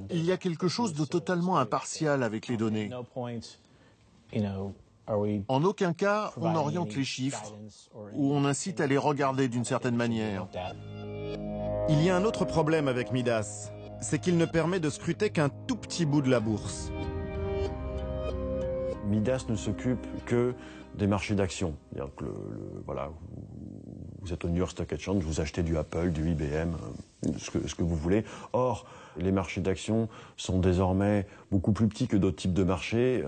Il y a quelque chose de totalement impartial avec les données. En aucun cas, on oriente les chiffres ou on incite à les regarder d'une certaine manière. Il y a un autre problème avec Midas, c'est qu'il ne permet de scruter qu'un tout petit bout de la bourse. Midas ne s'occupe que des marchés d'actions. Voilà, vous êtes au New York Stock Exchange, vous achetez du Apple, du IBM, ce que vous voulez. Or, les marchés d'actions sont désormais beaucoup plus petits que d'autres types de marchés,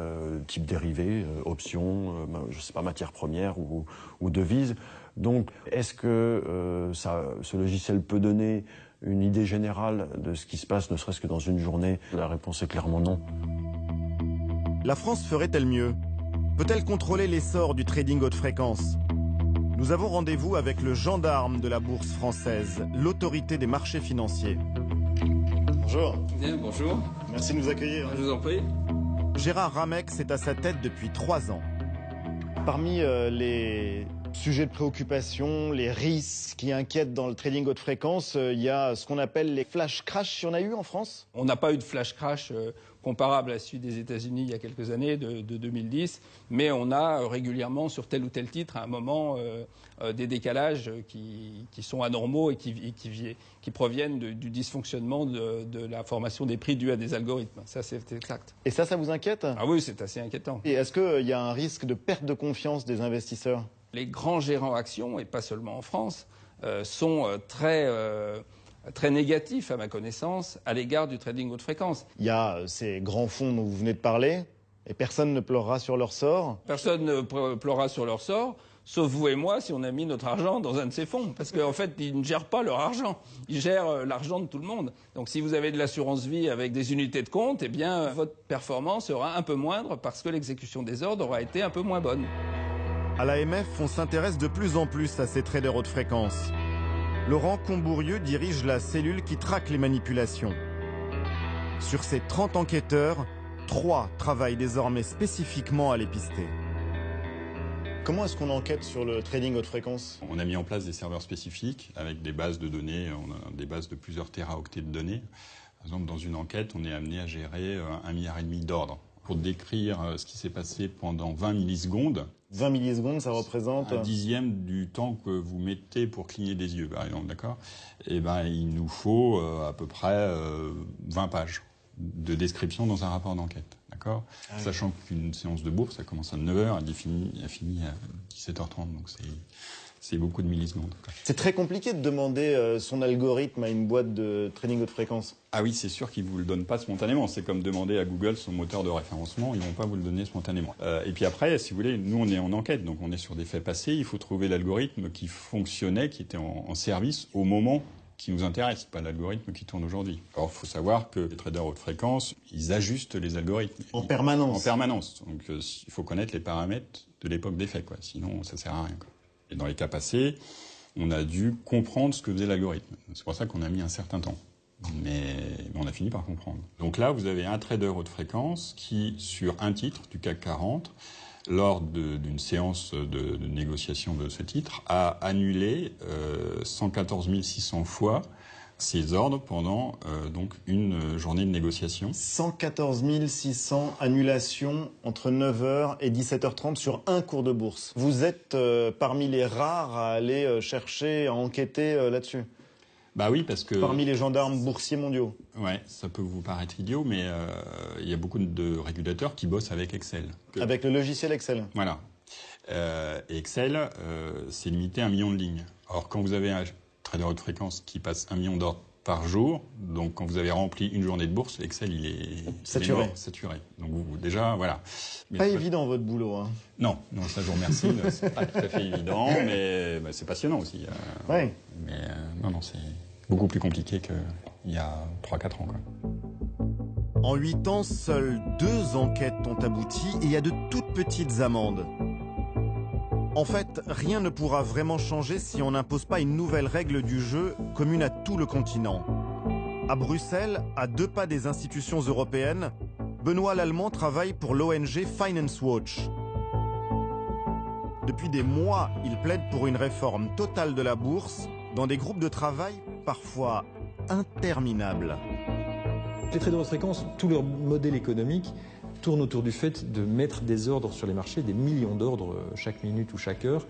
type dérivés, options, je sais pas, matières premières ou devises. Donc, est-ce que ce logiciel peut donner une idée générale de ce qui se passe, ne serait-ce que dans une journée? La réponse est clairement non. La France ferait-elle mieux? peut-elle contrôler l'essor du trading haute fréquence? Nous avons rendez-vous avec le gendarme de la bourse française, l'autorité des marchés financiers. Bonjour. Bien, bonjour. Merci de nous accueillir. Je vous en prie. Gérard Ramex est à sa tête depuis 3 ans. Parmi les sujets de préoccupation, les risques qui inquiètent dans le trading haute fréquence, il y a ce qu'on appelle les flash crash. Il y en a eu en France? On n'a pas eu de flash crash comparable à celui des États-Unis il y a quelques années, de 2010, mais on a régulièrement sur tel ou tel titre à un moment des décalages qui sont anormaux et qui proviennent du dysfonctionnement de la formation des prix dû à des algorithmes. Ça, c'est exact. Et ça vous inquiète? Ah oui, c'est assez inquiétant. Et est-ce qu'il y a un risque de perte de confiance des investisseurs? Les grands gérants actions, et pas seulement en France, sont très négatif, à ma connaissance, à l'égard du trading haute fréquence. Il y a ces grands fonds dont vous venez de parler, et personne ne pleurera sur leur sort. Personne ne pleurera sur leur sort, sauf vous et moi, si on a mis notre argent dans un de ces fonds. Parce qu'en fait, ils ne gèrent pas leur argent. Ils gèrent l'argent de tout le monde. Donc si vous avez de l'assurance vie avec des unités de compte, eh bien, votre performance sera un peu moindre parce que l'exécution des ordres aura été un peu moins bonne. À l'AMF, on s'intéresse de plus en plus à ces traders haute fréquence. Laurent Combourieux dirige la cellule qui traque les manipulations. Sur ces 30 enquêteurs, 3 travaillent désormais spécifiquement à les pister. Comment est-ce qu'on enquête sur le trading haute fréquence? On a mis en place des serveurs spécifiques avec des bases de données, on a des bases de plusieurs téraoctets de données. Par exemple, dans une enquête, on est amené à gérer 1,5 milliard d'ordres. Pour décrire ce qui s'est passé pendant 20 millisecondes. 20 millisecondes, ça représente un dixième du temps que vous mettez pour cligner des yeux, par exemple, d'accord? Eh ben, il nous faut à peu près 20 pages de description dans un rapport d'enquête, d'accord? Ah, sachant qu'une séance de bourse, ça commence à 9h, elle finit à 17h30, donc c'est beaucoup de millisecondes. C'est très compliqué de demander son algorithme à une boîte de trading haute fréquence. Ah oui, c'est sûr qu'ils ne vous le donnent pas spontanément. C'est comme demander à Google son moteur de référencement, ils ne vont pas vous le donner spontanément. Et puis après, si vous voulez, nous on est en enquête, donc on est sur des faits passés, il faut trouver l'algorithme qui fonctionnait, qui était en service au moment qui nous intéresse, pas l'algorithme qui tourne aujourd'hui. Alors il faut savoir que les traders haute fréquence, ils ajustent les algorithmes. En permanence. En permanence. Donc il faut connaître les paramètres de l'époque des faits, quoi. Sinon ça sert à rien, quoi. Et dans les cas passés, on a dû comprendre ce que faisait l'algorithme. C'est pour ça qu'on a mis un certain temps. Mais on a fini par comprendre. Donc là, vous avez un trader haute fréquence qui, sur un titre du CAC 40, lors d'une séance de négociation de ce titre, a annulé 114 600 fois ses ordres pendant donc une journée de négociation. 114 600 annulations entre 9h et 17h30 sur un cours de bourse. Vous êtes parmi les rares à aller chercher, à enquêter là-dessus? Bah oui, parce que... Parmi les gendarmes boursiers mondiaux. Ouais, ça peut vous paraître idiot, mais il y a beaucoup de régulateurs qui bossent avec Excel. Avec le logiciel Excel. Voilà. Et Excel, c'est limité à 1 million de lignes. Alors quand vous avez un trader haute fréquence qui passe 1 million d'ordres par jour, donc quand vous avez rempli une journée de bourse, Excel, il est saturé. Saturé. Donc vous, déjà, voilà. Mais pas évident votre boulot, hein. Non, ça je vous remercie. C'est pas tout à fait évident, mais bah, c'est passionnant aussi. Ouais. Mais non, c'est beaucoup plus compliqué qu'il y a 3-4 ans, quoi. En 8 ans, seules 2 enquêtes ont abouti et il y a de toutes petites amendes. En fait, rien ne pourra vraiment changer si on n'impose pas une nouvelle règle du jeu commune à tout le continent. À Bruxelles, à 2 pas des institutions européennes, Benoît Lallemand travaille pour l'ONG Finance Watch. Depuis des mois, il plaide pour une réforme totale de la bourse dans des groupes de travail parfois interminables. Les traders haute fréquence, tout leur modèle économique tourne autour du fait de mettre des ordres sur les marchés, des millions d'ordres chaque minute ou chaque heure,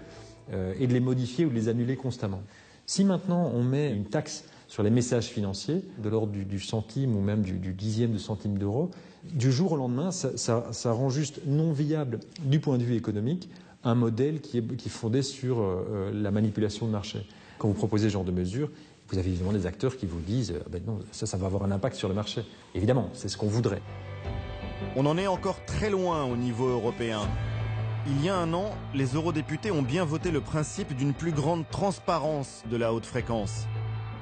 et de les modifier ou de les annuler constamment. Si maintenant on met une taxe sur les messages financiers, de l'ordre du centime ou même du dixième de centime d'euro, du jour au lendemain, ça rend juste non viable du point de vue économique un modèle qui est fondé sur la manipulation de marché. Quand vous proposez ce genre de mesures, vous avez évidemment des acteurs qui vous disent ben non, ça va avoir un impact sur le marché. Évidemment, c'est ce qu'on voudrait. On en est encore très loin au niveau européen. Il y a un an, les eurodéputés ont bien voté le principe d'une plus grande transparence de la haute fréquence.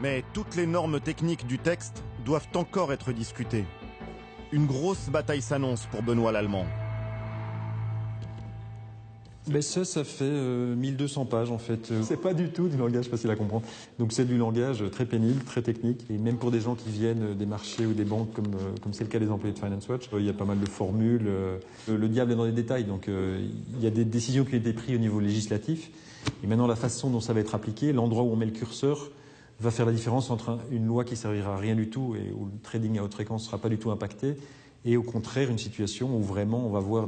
Mais toutes les normes techniques du texte doivent encore être discutées. Une grosse bataille s'annonce pour Benoît Lallemand. Ça fait 1200 pages en fait. C'est pas du tout du langage facile à comprendre. Donc c'est du langage très pénible, très technique. Et même pour des gens qui viennent des marchés ou des banques, comme c'est le cas des employés de Finance Watch, il y a pas mal de formules. Le diable est dans les détails. Donc il y a des décisions qui ont été prises au niveau législatif. Et maintenant la façon dont ça va être appliqué, l'endroit où on met le curseur, va faire la différence entre une loi qui servira à rien du tout et où le trading à haute fréquence ne sera pas du tout impacté, et au contraire une situation où vraiment on va voir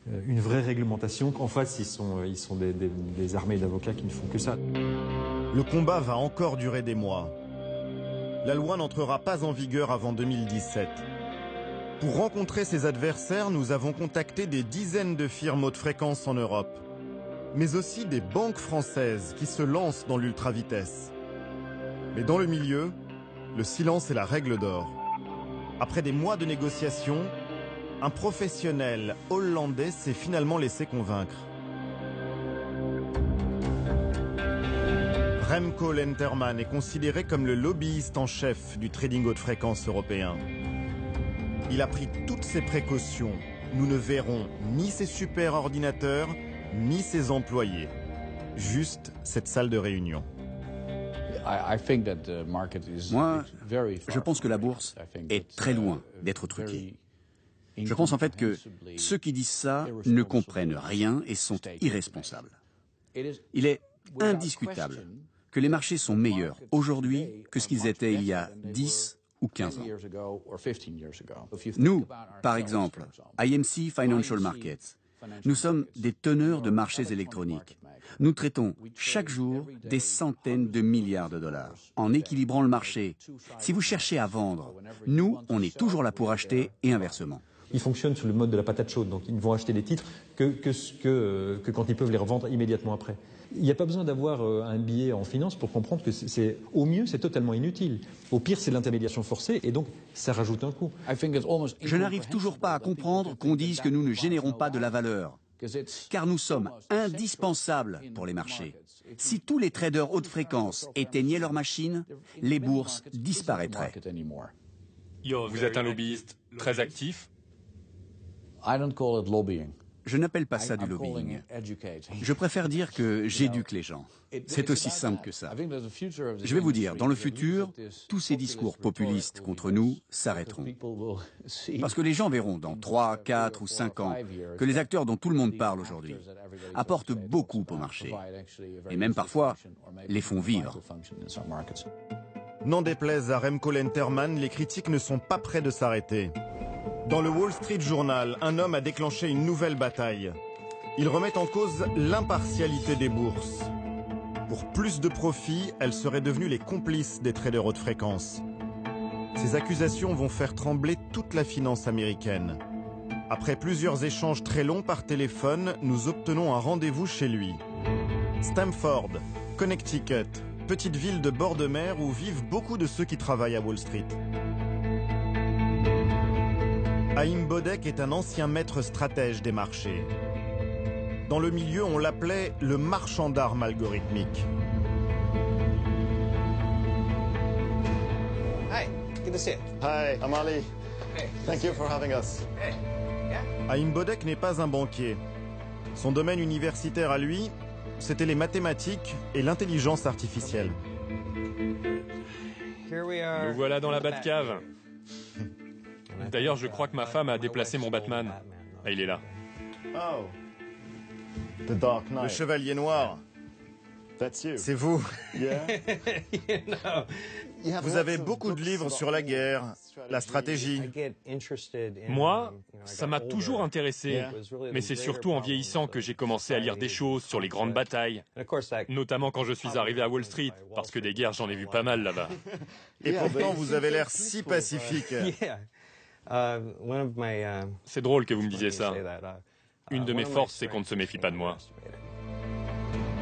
une vraie réglementation. En face, ils sont des armées d'avocats qui ne font que ça. Le combat va encore durer des mois. La loi n'entrera pas en vigueur avant 2017. Pour rencontrer ses adversaires, nous avons contacté des dizaines de firmes haute fréquence en Europe, mais aussi des banques françaises qui se lancent dans l'ultra-vitesse. Mais dans le milieu, le silence est la règle d'or. Après des mois de négociations, un professionnel hollandais s'est finalement laissé convaincre. Remco Lenterman est considéré comme le lobbyiste en chef du trading haute fréquence européen. Il a pris toutes ses précautions. Nous ne verrons ni ses super ordinateurs, ni ses employés. Juste cette salle de réunion. Moi, je pense que la bourse est très loin d'être truquée. Je pense en fait que ceux qui disent ça ne comprennent rien et sont irresponsables. Il est indiscutable que les marchés sont meilleurs aujourd'hui que ce qu'ils étaient il y a 10 ou 15 ans. Nous, par exemple, IMC Financial Markets, nous sommes des teneurs de marchés électroniques. Nous traitons chaque jour des centaines de milliards de dollars en équilibrant le marché. Si vous cherchez à vendre, nous, on est toujours là pour acheter et inversement. Ils fonctionnent sur le mode de la patate chaude, donc ils ne vont acheter les titres que quand ils peuvent les revendre immédiatement après. Il n'y a pas besoin d'avoir un billet en finance pour comprendre que au mieux, c'est totalement inutile. Au pire, c'est l'intermédiation forcée et donc ça rajoute un coût. Je n'arrive toujours pas à comprendre qu'on dise que nous ne générons pas de la valeur, car nous sommes indispensables pour les marchés. Si tous les traders haute fréquence éteignaient leurs machines, les bourses disparaîtraient. Vous êtes un lobbyiste très actif. Je n'appelle pas ça du lobbying. Je préfère dire que j'éduque les gens. C'est aussi simple que ça. Je vais vous dire, dans le futur, tous ces discours populistes contre nous s'arrêteront. Parce que les gens verront dans 3, 4 ou 5 ans que les acteurs dont tout le monde parle aujourd'hui apportent beaucoup au marché. Et même parfois, les font vivre. N'en déplaise à Remco Lenterman, les critiques ne sont pas près de s'arrêter. Dans le Wall Street Journal, un homme a déclenché une nouvelle bataille. Il remet en cause l'impartialité des bourses. Pour plus de profit, elles seraient devenues les complices des traders haute fréquence. Ces accusations vont faire trembler toute la finance américaine. Après plusieurs échanges très longs par téléphone, nous obtenons un rendez-vous chez lui. Stamford, Connecticut, petite ville de bord de mer où vivent beaucoup de ceux qui travaillent à Wall Street. Haïm Bodek est un ancien maître stratège des marchés. Dans le milieu, on l'appelait le marchand d'armes algorithmique. Hi, good to see you. Hi, I'm Ali. Hey. Thank you for having us. Hey. Yeah? Haïm Bodek n'est pas un banquier. Son domaine universitaire à lui, c'était les mathématiques et l'intelligence artificielle. Nous voilà dans la Batcave. D'ailleurs, je crois que ma femme a déplacé mon Batman. Ah, il est là. Oh. Le chevalier noir. C'est vous. Vous avez beaucoup de livres sur la guerre, la stratégie. Moi, ça m'a toujours intéressé, mais c'est surtout en vieillissant que j'ai commencé à lire des choses sur les grandes batailles, notamment quand je suis arrivé à Wall Street, parce que des guerres, j'en ai vu pas mal là-bas. Et pourtant, vous avez l'air si pacifique. C'est drôle que vous me disiez ça. Une de mes forces, c'est qu'on ne se méfie pas de moi.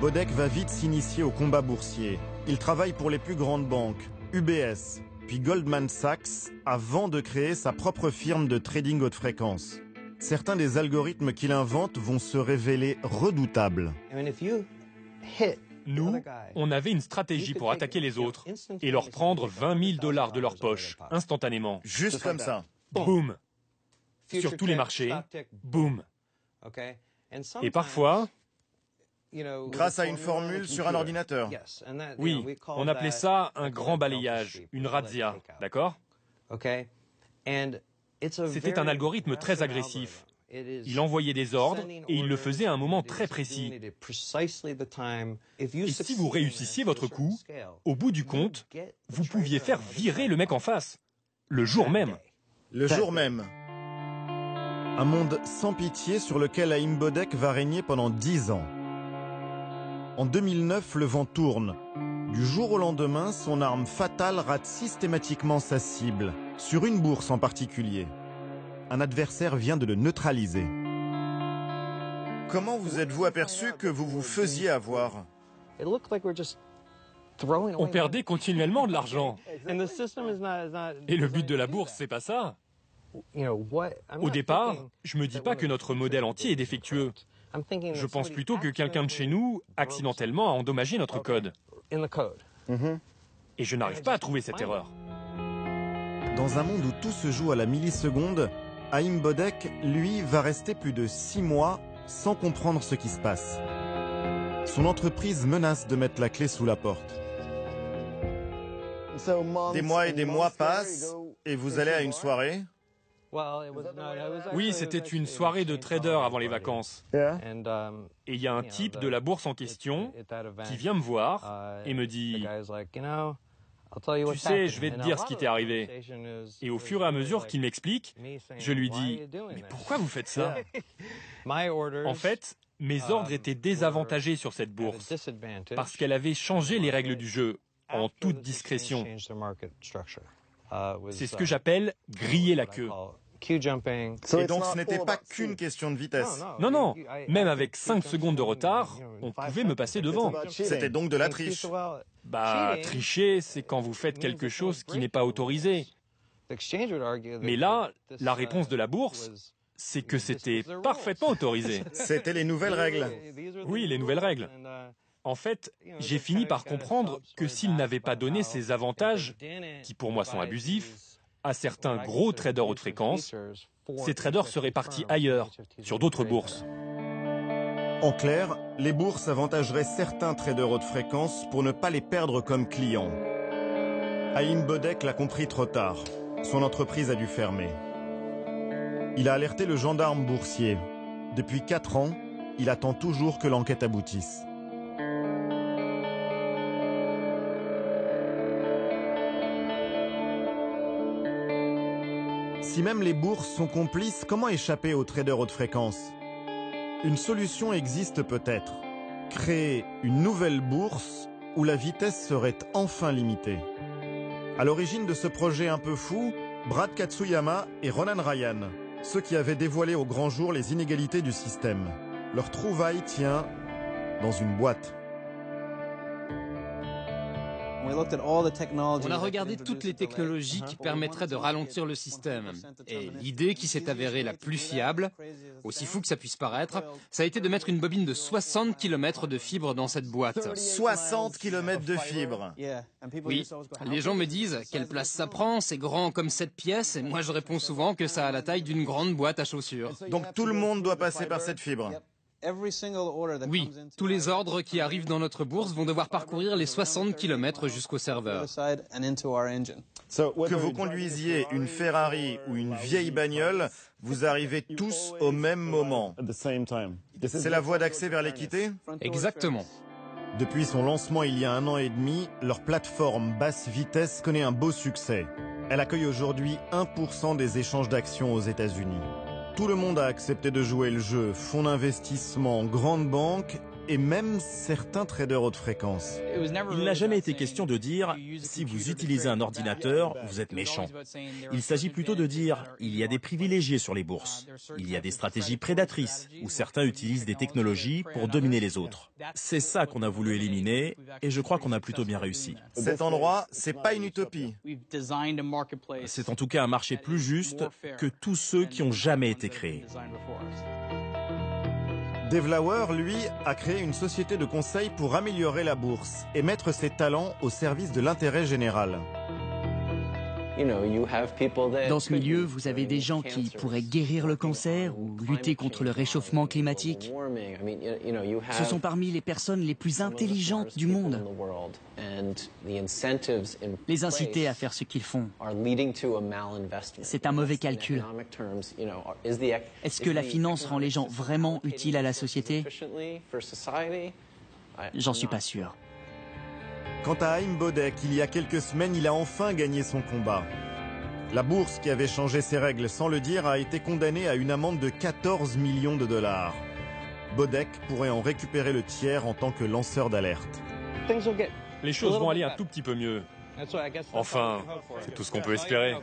Bodek va vite s'initier au combat boursier. Il travaille pour les plus grandes banques, UBS, puis Goldman Sachs, avant de créer sa propre firme de trading haute fréquence. Certains des algorithmes qu'il invente vont se révéler redoutables. Nous, on avait une stratégie pour attaquer les autres et leur prendre $20 000 de leur poche, instantanément. Juste comme ça. Boum. Sur tous les marchés, boum. Et parfois, grâce à une formule sur un ordinateur. Oui, on appelait ça un grand balayage, une razzia, d'accord? C'était un algorithme très agressif. Il envoyait des ordres et il le faisait à un moment très précis. Et si vous réussissiez votre coup, au bout du compte, vous pouviez faire virer le mec en face, le jour même. Le jour même. Un monde sans pitié sur lequel Haïm Bodek va régner pendant 10 ans. En 2009, le vent tourne. Du jour au lendemain, son arme fatale rate systématiquement sa cible, sur une bourse en particulier. Un adversaire vient de le neutraliser. Comment vous êtes-vous aperçu que vous vous faisiez avoir? On perdait continuellement de l'argent. Et le but de la bourse, c'est pas ça. Au départ, je me dis pas que notre modèle entier est défectueux. Je pense plutôt que quelqu'un de chez nous, accidentellement, a endommagé notre code. Et je n'arrive pas à trouver cette erreur. Dans un monde où tout se joue à la milliseconde, Haïm Bodek, lui, va rester plus de 6 mois sans comprendre ce qui se passe. Son entreprise menace de mettre la clé sous la porte. Des mois et des mois passent et vous allez à une soirée? Oui, c'était une soirée de traders avant les vacances. Et il y a un type de la bourse en question qui vient me voir et me dit « Tu sais, je vais te dire ce qui t'est arrivé. » Et au fur et à mesure qu'il m'explique, je lui dis « Mais pourquoi vous faites ça ?» En fait, mes ordres étaient désavantagés sur cette bourse parce qu'elle avait changé les règles du jeu en toute discrétion. C'est ce que j'appelle griller la queue. Et donc ce n'était pas qu'une question de vitesse. Non, non, même avec 5 secondes de retard, on pouvait me passer devant. C'était donc de la triche. Bah, tricher, c'est quand vous faites quelque chose qui n'est pas autorisé. Mais là, la réponse de la bourse, c'est que c'était parfaitement autorisé. C'était les nouvelles règles. Oui, les nouvelles règles. En fait, j'ai fini par comprendre que s'il n'avait pas donné ces avantages, qui pour moi sont abusifs, à certains gros traders haute fréquence, ces traders seraient partis ailleurs, sur d'autres bourses. En clair, les bourses avantageraient certains traders haute fréquence pour ne pas les perdre comme clients. Haïm Bodek l'a compris trop tard. Son entreprise a dû fermer. Il a alerté le gendarme boursier. Depuis 4 ans, il attend toujours que l'enquête aboutisse. Si même les bourses sont complices, comment échapper aux traders haute fréquence? Une solution existe peut-être. Créer une nouvelle bourse où la vitesse serait enfin limitée. À l'origine de ce projet un peu fou, Brad Katsuyama et Ronan Ryan, ceux qui avaient dévoilé au grand jour les inégalités du système. Leur trouvaille tient dans une boîte. On a regardé toutes les technologies qui permettraient de ralentir le système. Et l'idée qui s'est avérée la plus fiable, aussi fou que ça puisse paraître, ça a été de mettre une bobine de 60 km de fibres dans cette boîte. 60 km de fibres. Oui, les gens me disent quelle place ça prend, c'est grand comme cette pièce, et moi je réponds souvent que ça a la taille d'une grande boîte à chaussures. Donc tout le monde doit passer par cette fibre. Oui, tous les ordres qui arrivent dans notre bourse vont devoir parcourir les 60 km jusqu'au serveur. Que vous conduisiez une Ferrari ou une vieille bagnole, vous arrivez tous au même moment. C'est la voie d'accès vers l'équité? Exactement. Depuis son lancement il y a 1 an et demi, leur plateforme basse vitesse connaît un beau succès. Elle accueille aujourd'hui 1% des échanges d'actions aux États-Unis. Tout le monde a accepté de jouer le jeu, fonds d'investissement, grandes banques et même certains traders haute fréquence. Il n'a jamais été question de dire « si vous utilisez un ordinateur, vous êtes méchant ». Il s'agit plutôt de dire « il y a des privilégiés sur les bourses, il y a des stratégies prédatrices où certains utilisent des technologies pour dominer les autres ». C'est ça qu'on a voulu éliminer et je crois qu'on a plutôt bien réussi. Cet endroit, c'est pas une utopie. C'est en tout cas un marché plus juste que tous ceux qui ont jamais été créés. Dave Lauer, lui, a créé une société de conseil pour améliorer la bourse et mettre ses talents au service de l'intérêt général. Dans ce milieu, vous avez des gens qui pourraient guérir le cancer ou lutter contre le réchauffement climatique. Ce sont parmi les personnes les plus intelligentes du monde. Les inciter à faire ce qu'ils font, c'est un mauvais calcul. Est-ce que la finance rend les gens vraiment utiles à la société? J'en suis pas sûr. Quant à Haïm Bodek, il y a quelques semaines, il a enfin gagné son combat. La bourse, qui avait changé ses règles sans le dire, a été condamnée à une amende de 14 millions de dollars. Bodek pourrait en récupérer le tiers en tant que lanceur d'alerte. Les choses vont aller un tout petit peu mieux. Enfin, c'est tout ce qu'on peut espérer.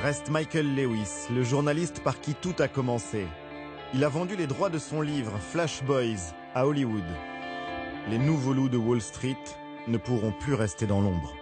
Reste Michael Lewis, le journaliste par qui tout a commencé. Il a vendu les droits de son livre Flash Boys à Hollywood. Les nouveaux loups de Wall Street ne pourront plus rester dans l'ombre.